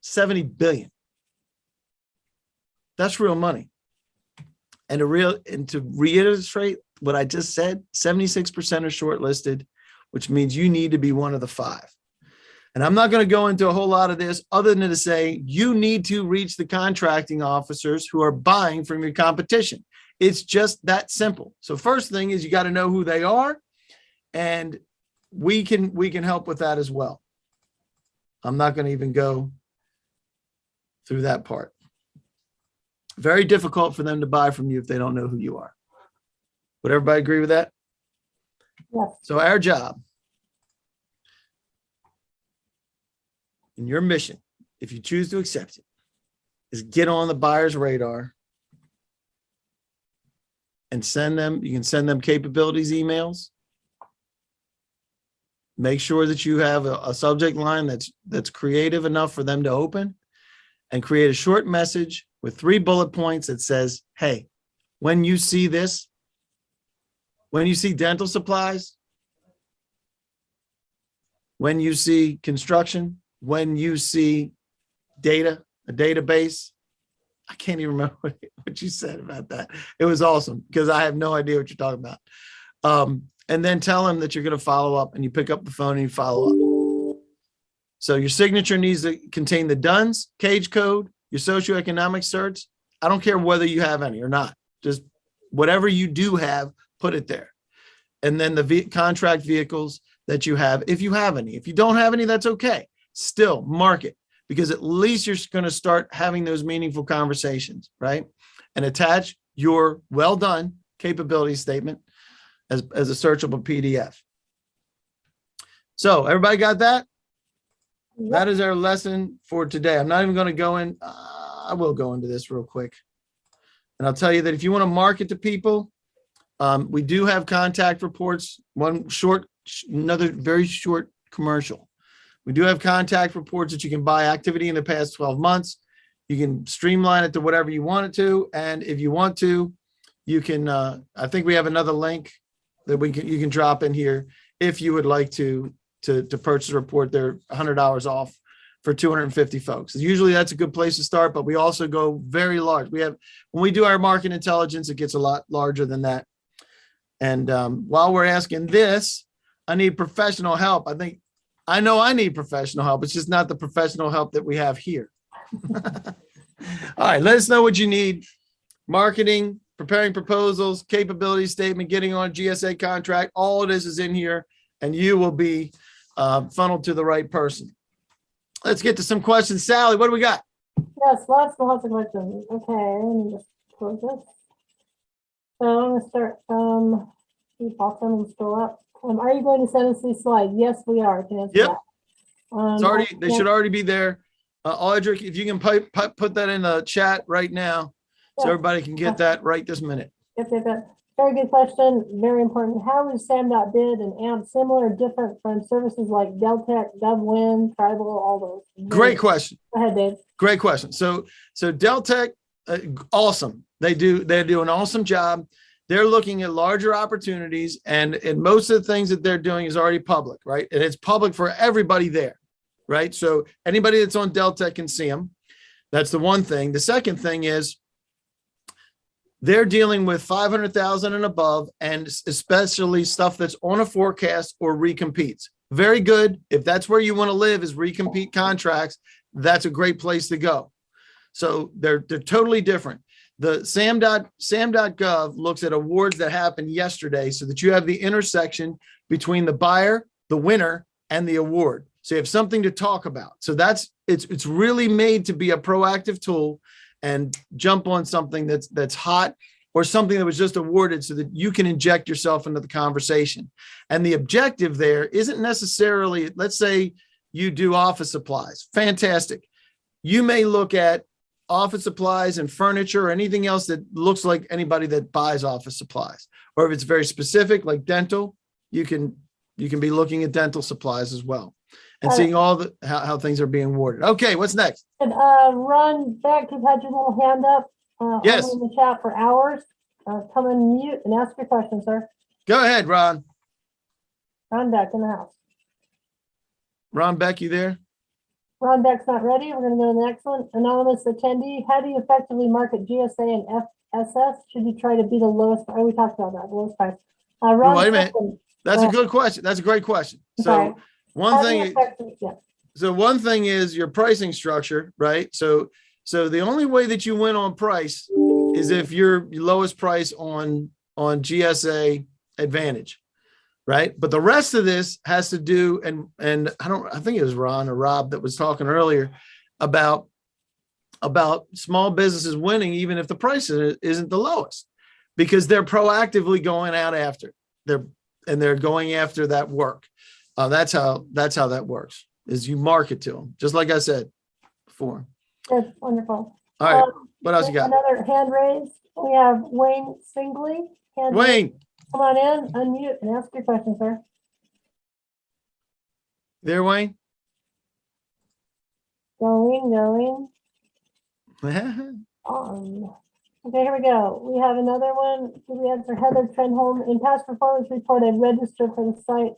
70 billion. That's real money. And to reiterate what I just said, 76% are shortlisted, which means you need to be one of the 5. And I'm not going to go into a whole lot of this other than to say you need to reach the contracting officers who are buying from your competition. It's just that simple. So first thing is you got to know who they are, and we can help with that as well. I'm not going to even go through that part. Very difficult for them to buy from you if they don't know who you are. Would everybody agree with that? Yes. So our job and your mission, if you choose to accept it, is get on the buyer's radar and you can send them capabilities emails. Make sure that you have a subject line that's creative enough for them to open, and create a short message with 3 bullet points that says, hey, when you see this, when you see dental supplies, when you see construction, when you see data, a database. I can't even remember what you said about that. It was awesome because I have no idea what you're talking about. And then tell them that you're going to follow up, and you pick up the phone and you follow up. So your signature needs to contain the DUNS, cage code, your socioeconomic certs. I don't care whether you have any or not. Just whatever you do have, put it there. And then the contract vehicles that you have, if you have any. If you don't have any, that's okay. Still mark it, because at least you're going to start having those meaningful conversations, right? And attach your well done capability statement as a searchable PDF. So everybody got that? That is our lesson for today. I'm not even going to go in. I will go into this real quick. And I'll tell you that if you want to market to people, we do have contact reports. Another very short commercial. We do have contact reports that you can buy activity in the past 12 months. You can streamline it to whatever you want it to. And if you want to, you can, I think we have another link that you can drop in here if you would like to purchase a report. They're $100 off for 250 folks. Usually that's a good place to start, but we also go very large. When we do our market intelligence, it gets a lot larger than that. And while we're asking this, I need professional help. I know I need professional help. It's just not the professional help that we have here. All right, let us know what you need. Marketing, preparing proposals, capability statement, getting on GSA contract. All of this is in here, and you will be funneled to the right person. Let's get to some questions. Sally, what do we got? Yes, lots of questions. Okay, let me just close this. So I'm going to start. See if I'll send them still up. Are you going to send us these slides? Yes, we are. Can answer Yep. that. They should already be there. Audrey, if you can put that in the chat right now, so everybody can get that right this minute. Yep. Very good question. Very important. How is SAM.bid and AMP similar or different from services like Deltek, GovWin, Tribal, all those? Great question. Go ahead, Dave. Great question. So Deltek, awesome. They do an awesome job. They're looking at larger opportunities, and most of the things that they're doing is already public, right? And it's public for everybody there, right? So anybody that's on Deltek can see them. That's the one thing. The second thing is they're dealing with 500,000 and above, and especially stuff that's on a forecast or recompetes. Very good. If that's where you want to live, is recompete contracts, that's a great place to go. So they're totally different. The SAM.gov looks at awards that happened yesterday, so that you have the intersection between the buyer, the winner, and the award. So you have something to talk about. So it's really made to be a proactive tool and jump on something that's hot or something that was just awarded, so that you can inject yourself into the conversation. And the objective there isn't necessarily, let's say you do office supplies. Fantastic. You may look at office supplies and furniture or anything else that looks like anybody that buys office supplies. Or if it's very specific, like dental, you can be looking at dental supplies as well and seeing all how things are being awarded. Okay, what's next? And Ron Beck, you've had your little hand up yes. in the chat for hours. Come and mute and ask your question, sir. Go ahead, Ron. Ron Beck in the house. Ron Beck, you there? Ron Beck's not ready. We're going to go to the next one. Anonymous attendee. How do you effectively market GSA and FSS? Should you try to be the lowest? Oh, we talked about that. The lowest price. Ron, wait a minute. That's a good question. That's a great question. So one thing is your pricing structure, right? So the only way that you win on price is if you're lowest price on GSA Advantage, right? But the rest of this has to do, and I think it was Ron or Rob that was talking earlier about small businesses winning even if the price isn't the lowest, because they're proactively going out after they're going after that work. That's how that works, is you market to them, just like I said before. That's wonderful. All right, what else you got? Another hand raised. We have Wayne Singley. Wayne, come on in, unmute, and ask your question, sir. There, Wayne. Going. Okay, here we go. We have another one. Did we answer Heather Trenholm? In past performance report, I registered for the site.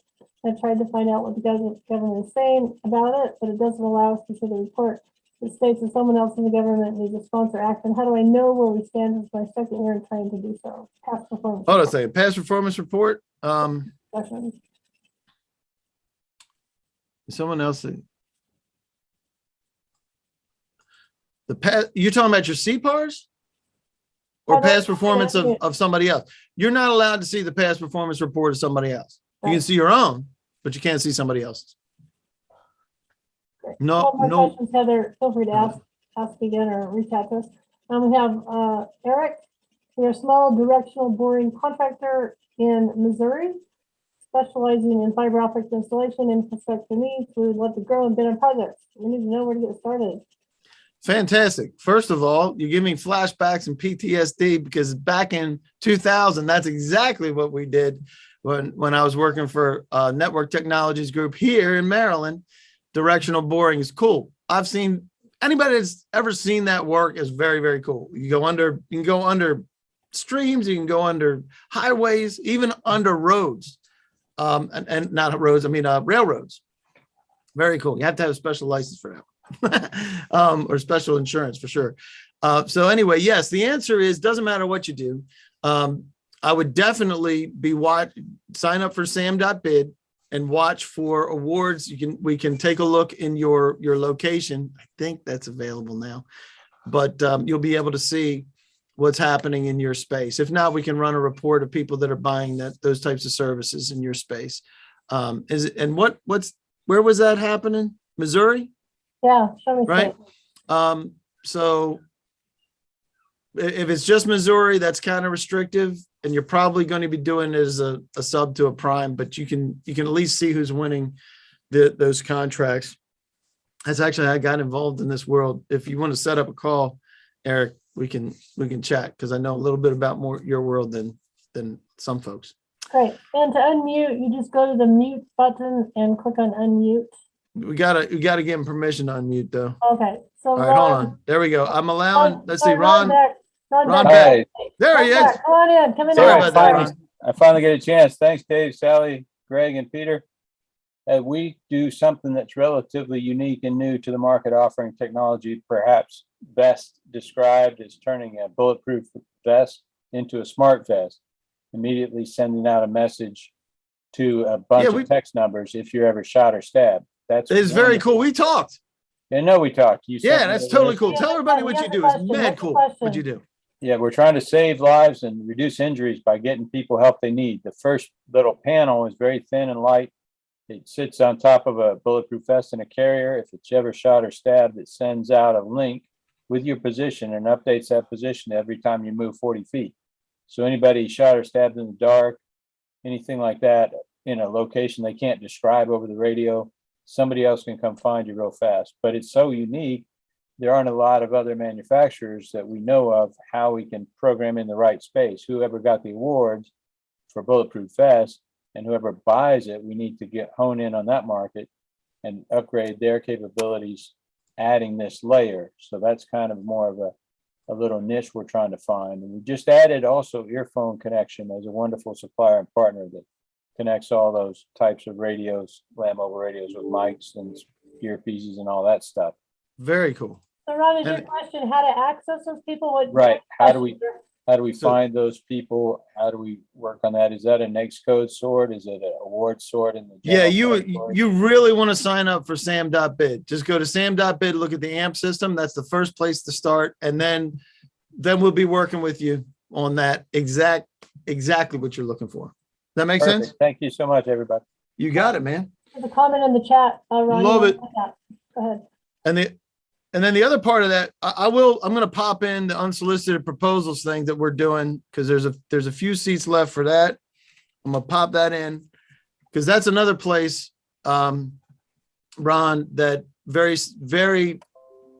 I tried to find out what the government is saying about it, but it doesn't allow us to see the report. It states that someone else in the government needs to sponsor action. How do I know where we stand? It's my second year in trying to do so. Past performance. Hold on a second. Past performance report. Questions? Someone else. The past, you're talking about your CPARs or Heather, past performance yeah. of somebody else. You're not allowed to see the past performance report of somebody else. You can Right. see your own, but you can't see somebody else's. Great. No, One more no. questions, Heather, feel free to ask again or reach out to us. We have Eric. We are a small directional boring contractor in Missouri, specializing in fiber optic installation and infrastructure needs. We would love to grow and bid on projects. We need to know where to get started. Fantastic. First of all, you give me flashbacks and PTSD because back in 2000, that's exactly what we did when I was working for Network Technologies Group here in Maryland. Directional boring is cool. I've seen anybody that's ever seen that work is very, very cool. You can go under streams, you can go under highways, even under roads, and not roads. I mean railroads. Very cool. You have to have a special license for that. Or special insurance for sure. So anyway, yes, the answer is doesn't matter what you do. I would definitely sign up for sam.bid and watch for awards. We can take a look in your location. I think that's available now, but you'll be able to see what's happening in your space. If not, we can run a report of people that are buying those types of services in your space. Where was that happening? Missouri? Yeah, show me. Right. So if it's just Missouri, that's kind of restrictive, and you're probably going to be doing it as a sub to a prime, but you can at least see who's winning those contracts. That's actually how I got involved in this world. If you want to set up a call, Eric, we can chat because I know a little bit about more your world than some folks. Great. And to unmute, you just go to the mute button and click on unmute. We gotta give him permission to unmute though. Okay. So All right, hold on. There we go. I'm allowing. Let's see, Ron. Ron Beck. There he is. Come on in. Come in. Sorry now. about that, Ron. I finally get a chance. Thanks, Dave, Sally, Greg, and Peter. We do something that's relatively unique and new to the market, offering technology perhaps best described as turning a bulletproof vest into a smart vest, immediately sending out a message to a bunch of text numbers if you're ever shot or stabbed. It's very cool. We talked. I know we talked. Yeah, that's totally cool. Tell everybody what you do. It's mad cool what you do. Yeah, we're trying to save lives and reduce injuries by getting people help they need. The first little panel is very thin and light. It sits on top of a bulletproof vest in a carrier. If it's ever shot or stabbed, it sends out a link with your position and updates that position every time you move 40 feet. So anybody shot or stabbed in the dark, anything like that, in a location they can't describe over the radio, somebody else can come find you real fast. But it's so unique. There aren't a lot of other manufacturers that we know of how we can program in the right space. Whoever got the awards for bulletproof vest and whoever buys it, we need to hone in on that market and upgrade their capabilities, adding this layer. So that's kind of more of a little niche we're trying to find. And we just added also earphone connection as a wonderful supplier and partner that connects all those types of radios, land mobile radios with mics and earpieces and all that stuff. Very cool. So Ron, is your question how to access those people? Right. How do we find those people? How do we work on that? Is that a NAICS code sort? Is it an award sort? Yeah, you really want to sign up for sam.bid. Just go to sam.bid, look at the AMP system. That's the first place to start. And then we'll be working with you on that exactly what you're looking for. That makes sense? Thank you so much, everybody. You got it, man. There's a comment in the chat, Ron. Love it. Go ahead. And then the other part of that, I'm going to pop in the unsolicited proposals thing that we're doing because there's a few seats left for that. I'm going to pop that in because that's another place, Ron, that very, very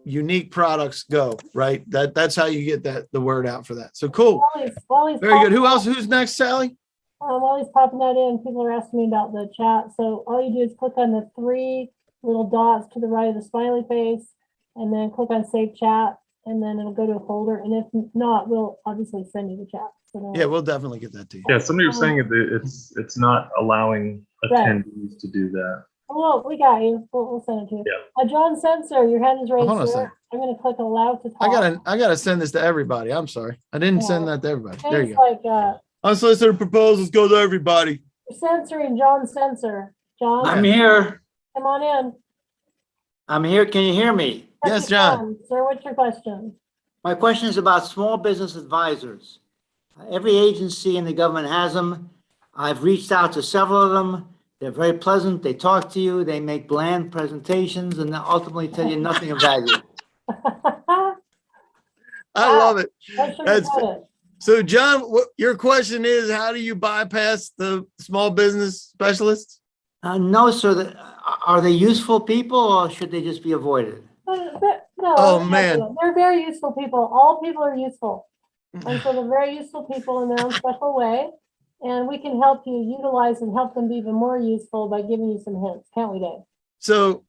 unique products go, right? That's how you get the word out for that. So cool. While he's very good. Who else? Who's next, Sally? While he's popping that in, people are asking me about the chat. So all you do is click on the 3 little dots to the right of the smiley face and then click on save chat. and then it'll go to a folder. And if not, we'll obviously send you the check. So Yeah, we'll definitely get that to you. Yeah, somebody was saying that it's not allowing Right. attendees to do that. well, we got you. We'll send it to you. John Sensor, your hand is raised, Hold on a sir. second. I'm going to click allow to talk. I gotta send this to everybody. I'm sorry. I didn't send that to everybody. There you Things go. like Unsolicited proposals go to everybody. you're censoring John Sensor. John, I'm here. come on in. I'm here. Can you hear me? Yes, Press John. on. Sir, what's your question? My question is about small business advisors. Every agency in the government has them. I've reached out to several of them. They're very pleasant. They talk to you. They make bland presentations and ultimately tell you nothing of value. I love it. That's sure That's- you got it. So, John, your question is, how do you bypass the small business specialists? No, sir. Are they useful people or should they just be avoided? No, Oh, man. They're very useful people. All people are useful. And so they're very useful people in their own special way. And we can help you utilize and help them be even more useful by giving you some hints, can't we, Dave? So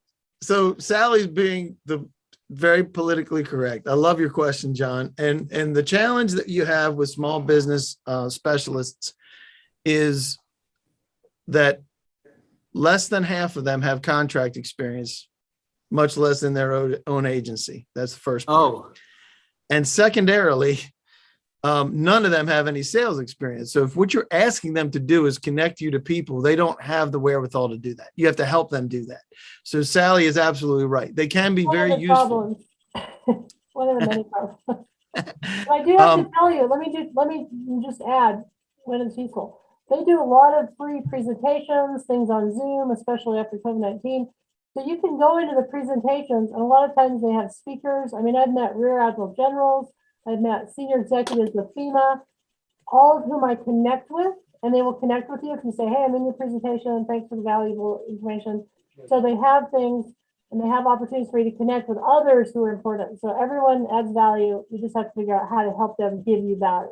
Sally's being the very politically correct. I love your question, John. And the challenge that you have with small business specialists is that less than half of them have contract experience, much less in their own agency. That's the first part. Oh, And secondarily, none of them have any sales experience. So if what you're asking them to do is connect you to people, they don't have the wherewithal to do that. You have to help them do that. So Sally is absolutely right. They can be very useful. One of the many problems. But I do have to tell you, let me just add when it's useful. They do a lot of free presentations, things on Zoom, especially after COVID-19. So you can go into the presentations, and a lot of times they have speakers. I mean, I've met Rear Admiral Generals, I've met senior executives with FEMA, all of whom I connect with, and they will connect with you if you say, hey, I'm in your presentation, thanks for the valuable information. So they have things, and they have opportunities for you to connect with others who are important. So everyone adds value. You just have to figure out how to help them give you value.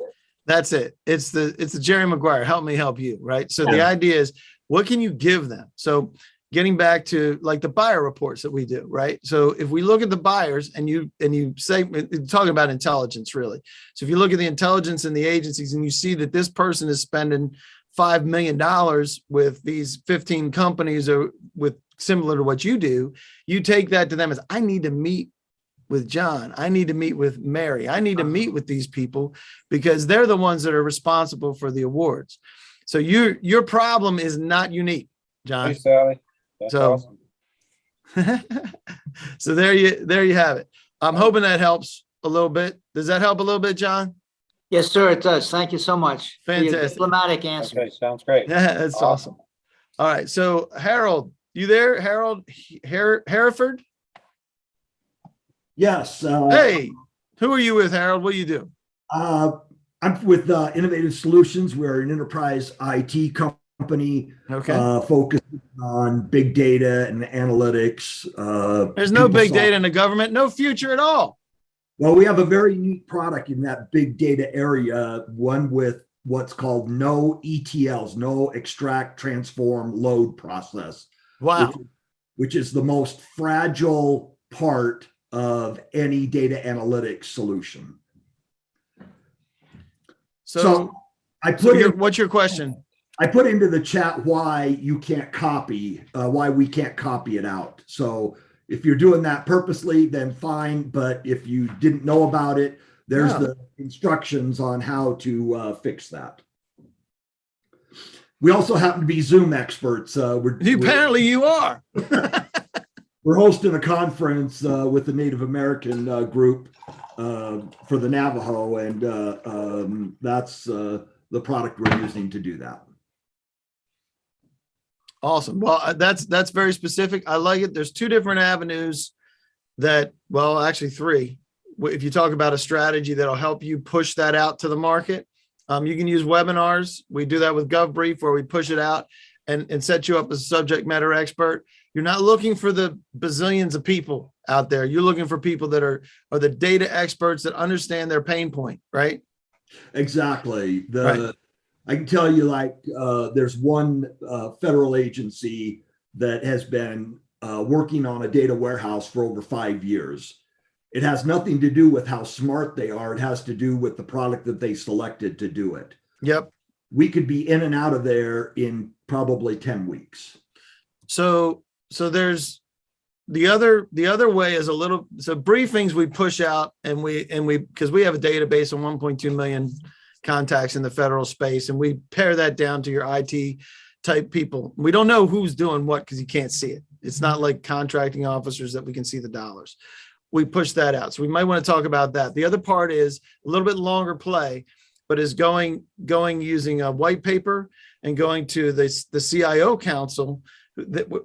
That's it. It's the Jerry Maguire, help me help you, right? So the Yeah. idea is, what can you give them? So getting back to like the buyer reports that we do, right? So if we look at the buyers and you say, talking about intelligence really. So if you look at the intelligence in the agencies and you see that this person is spending $5 million with these 15 companies or with similar to what you do, you take that to them as, I need to meet with John. I need to meet with Mary. I need to meet with these people because they're the ones that are responsible for the awards. So your problem is not unique, John. Hey, Sally. That's So- awesome. So there you have it. I'm hoping that helps a little bit. Does that help a little bit, John? yes, sir, it does. Thank you so much. for your Fantastic. diplomatic answer. Okay, sounds great. Yeah, that's awesome. All right. So Harold, you there? Harold Hereford? Yes. Hey, who are you with, Harold? What do you do? I'm with Innovative Solutions. We're an enterprise IT company Okay. focused on big data and analytics. There's no big PeopleSoft. data in the government, no future at all. Well, we have a very neat product in that big data area, one with what's called no ETLs, no extract, transform, load process, Wow. which is the most fragile part of any data analytics solution. So I put in, what's your question? I put into the chat why you can't copy, why we can't copy it out. So if you're doing that purposely, then fine. But if you didn't know about it, there's Yeah. the instructions on how to fix that. We also happen to be Zoom experts. Apparently you are. We're hosting a conference with the Native American group for the Navajo, and that's the product we're using to do that. Awesome. Well, that's very specific. I like it. There's two different avenues that, well, actually three. If you talk about a strategy that'll help you push that out to the market, you can use webinars. We do that with GovBrief where we push it out and set you up as a subject matter expert. You're not looking for the bazillions of people out there. You're looking for people that are the data experts that understand their pain point, right? Exactly. Right. I can tell you, like, there's one federal agency that has been working on a data warehouse for over 5 years. It has nothing to do with how smart they are. It has to do with the product that they selected to do it. Yep. We could be in and out of there in probably 10 weeks. So there's the other way is a little, so briefings we push out and we, because we have a database of 1.2 million contacts in the federal space, and we pare that down to your IT type people. We don't know who's doing what because you can't see it. It's not like contracting officers that we can see the dollars. We push that out. So we might want to talk about that. The other part is a little bit longer play, but is going using a white paper and going to the CIO council,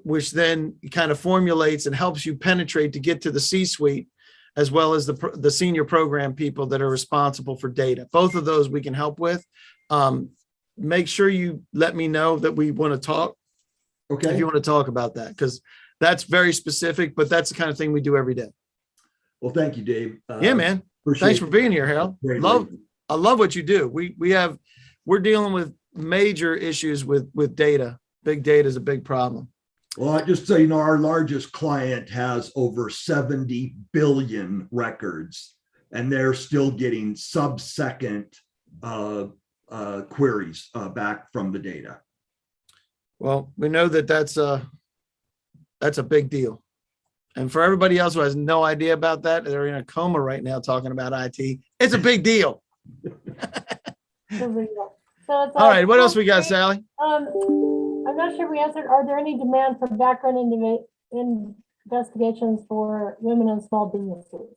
which then kind of formulates and helps you penetrate to get to the C-suite, as well as the senior program people that are responsible for data. Both of those we can help with. Make sure you let me know that we want to talk. Okay. If you want to talk about that, because that's very specific, but that's the kind of thing we do every day. Well, thank you, Dave. Yeah, man. Thanks for being here, Harold. I love what you do. We're dealing with major issues with data. Big data is a big problem. Well, just so you know, our largest client has over 70 billion records, and they're still getting sub-second queries back from the data. Well, we know that's a big deal. And for everybody else who has no idea about that, they're in a coma right now talking about IT. It's a big deal. All right, what else we got, Sally? I'm not sure we answered. Are there any demand for background investigations for women and small businesses?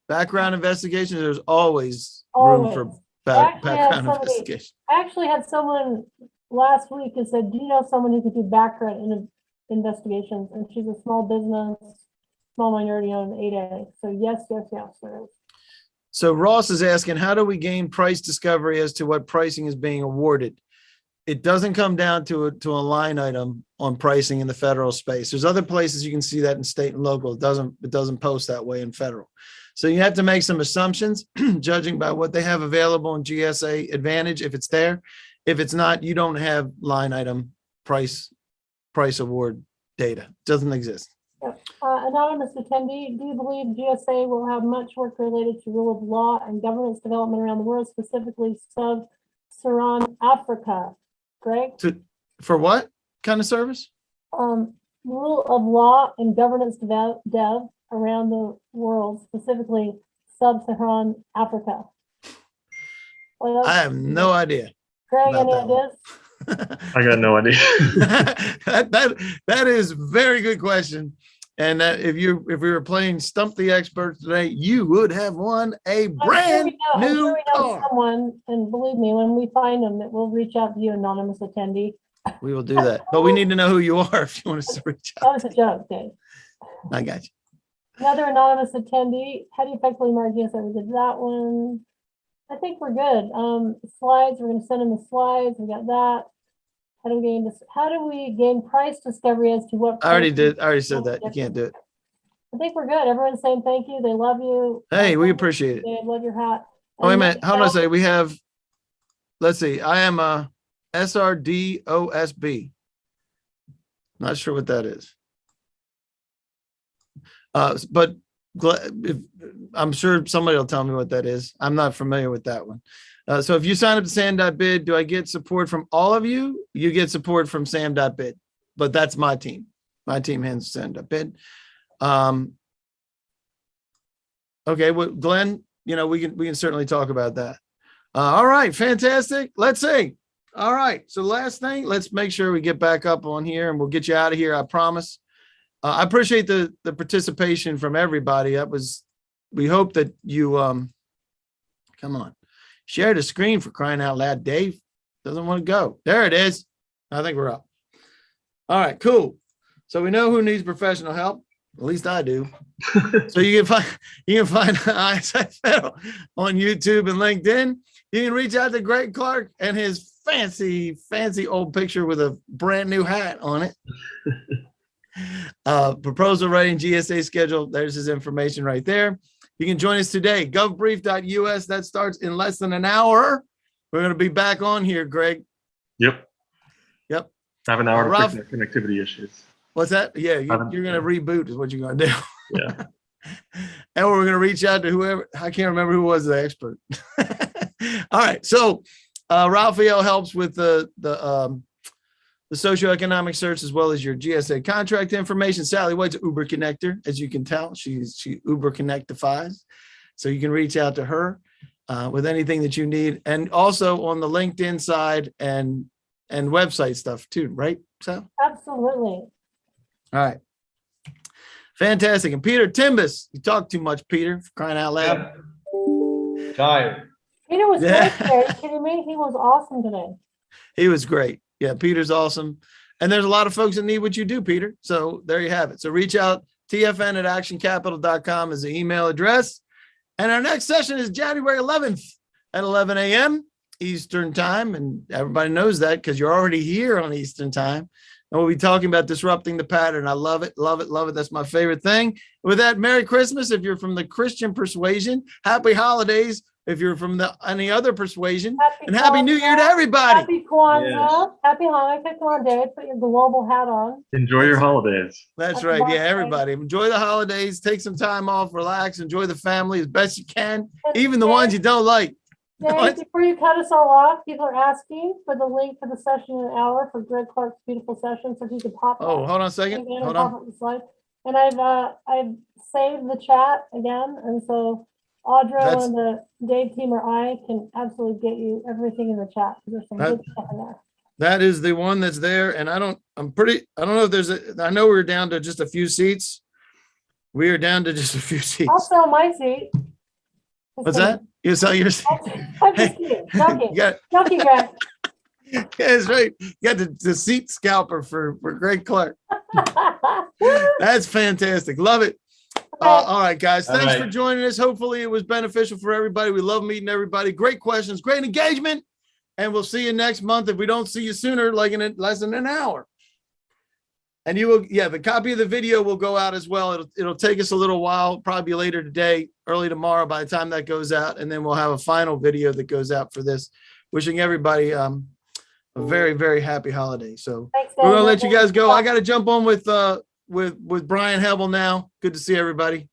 Background investigations, there's always room for background investigation. I actually had someone last week who said, do you know someone who could do background investigations? And she's a small business, small minority owned 8A. So yes, there is. So Ross is asking, how do we gain price discovery as to what pricing is being awarded? It doesn't come down to a line item on pricing in the federal space. There's other places you can see that in state and local. It doesn't post that way in federal. So you have to make some assumptions, judging by what they have available in GSA Advantage, if it's there. If it's not, you don't have line item price award data. It doesn't exist. Anonymous attendee, do you believe GSA will have much work related to rule of law and governance development around the world, specifically sub-Saharan Africa? Greg? For what kind of service? Rule of law and governance dev around the world, specifically sub-Saharan Africa. I have no idea. Greg, any ideas? I got no idea. That is a very good question. And if we were playing Stump the Expert today, you would have won a brand new car. Someone, and believe me, when we find them, that we'll reach out to you, anonymous attendee. We will do that, but we need to know who you are if you want us to reach out. That was a joke, Dave. I got you. Another anonymous attendee. How do you effectively mark GSA? We did that one. I think we're good. Slides. We're going to send them the slides. We got that. How do we gain price discovery as to what? I already said that. You can't do it. I think we're good. Everyone's saying thank you. They love you. Hey, we appreciate it. They love your hat. Oh, wait a minute. Hold on a second. We have, let's see. I am a SRDOSB. Not sure what that is. But I'm sure somebody will tell me what that is. I'm not familiar with that one. So if you sign up to sam.bid, do I get support from all of you? You get support from sam.bid, but that's my team. My team handles sam.bid. Okay, well, Glenn, we can certainly talk about that. All right, fantastic. Let's see. All right, so last thing, let's make sure we get back up on here and we'll get you out of here, I promise. I appreciate the participation from everybody. We hope that you, come on, share the screen for crying out loud. Dave doesn't want to go. There it is. I think we're up. All right, cool. So we know who needs professional help. At least I do. So you can find ISI Federal on YouTube and LinkedIn. You can reach out to Greg Clark and his fancy old picture with a brand new hat on it. Proposal writing, GSA schedule. There's his information right there. You can join us today. Govbrief.us. That starts in less than an hour. We're going to be back on here, Greg. Yep. Have an hour to Ralph, fix connectivity issues. what's that? Yeah, you're going to reboot is what you're going to do. Yeah. And we're going to reach out to whoever, I can't remember who was the expert. All right. So Raphael helps with the socioeconomic search as well as your GSA contract information. Sally White's an Uber connector, as you can tell. She Uber connectifies. So you can reach out to her with anything that you need. And also on the LinkedIn side and website stuff too, right? So Absolutely. all right. Fantastic. And Peter Timbus, you talk too much, Peter, for crying out loud. Tired. Peter was Yeah. great today. Are you kidding me? He was awesome today. He was great. Yeah, Peter's awesome. And there's a lot of folks that need what you do, Peter. So there you have it. So reach out, tfn@actioncapital.com is the email address. And our next session is January 11th at 11 a.m. Eastern time. And everybody knows that because you're already here on Eastern time. And we'll be talking about disrupting the pattern. I love it, love it, love it. That's my favorite thing. With that, Merry Christmas if you're from the Christian persuasion. Happy holidays if you're from any other persuasion. And Happy New Year to everybody. Happy Kwanzaa. Yes. Happy Hanukkah. Come on, Dave. Put your global hat on. Enjoy your holidays. That's Happy right. Yeah, birthday. everybody. Enjoy the holidays. Take some time off, relax, enjoy the family as best you can, And even the Dave- ones you don't like. Dave, What? before you cut us all off, people are asking for the link for the session in an hour for Greg Clark's beautiful session. So if you could pop that. Oh, hold on a second. again and Hold pop on. up the slide. And I've saved the chat again. And so Audra That's- and the Dave team or I can absolutely get you everything in the chat. There's some good stuff in there. That is the one that's there. And I don't know if I know we're down to just a few seats. We are down to just a few seats. I'll sell my seat. Just What's kidding. that? You sell your seat. I'm just kidding. Joking. You got, Joking, Greg. yeah, that's right. You got the seat scalper for Greg Clark. That's fantastic. Love it. All right, guys. All Thanks right. for joining us. Hopefully it was beneficial for everybody. We love meeting everybody. Great questions, great engagement. And we'll see you next month. If we don't see you sooner, like in less than an hour. And you will, the copy of the video will go out as well. It'll take us a little while, probably later today, early tomorrow by the time that goes out. And then we'll have a final video that goes out for this. Wishing everybody a very, very happy holiday. So Thanks, we're gonna Dave. let you guys go. I got to jump on with Brian Hebel now. Good to see everybody.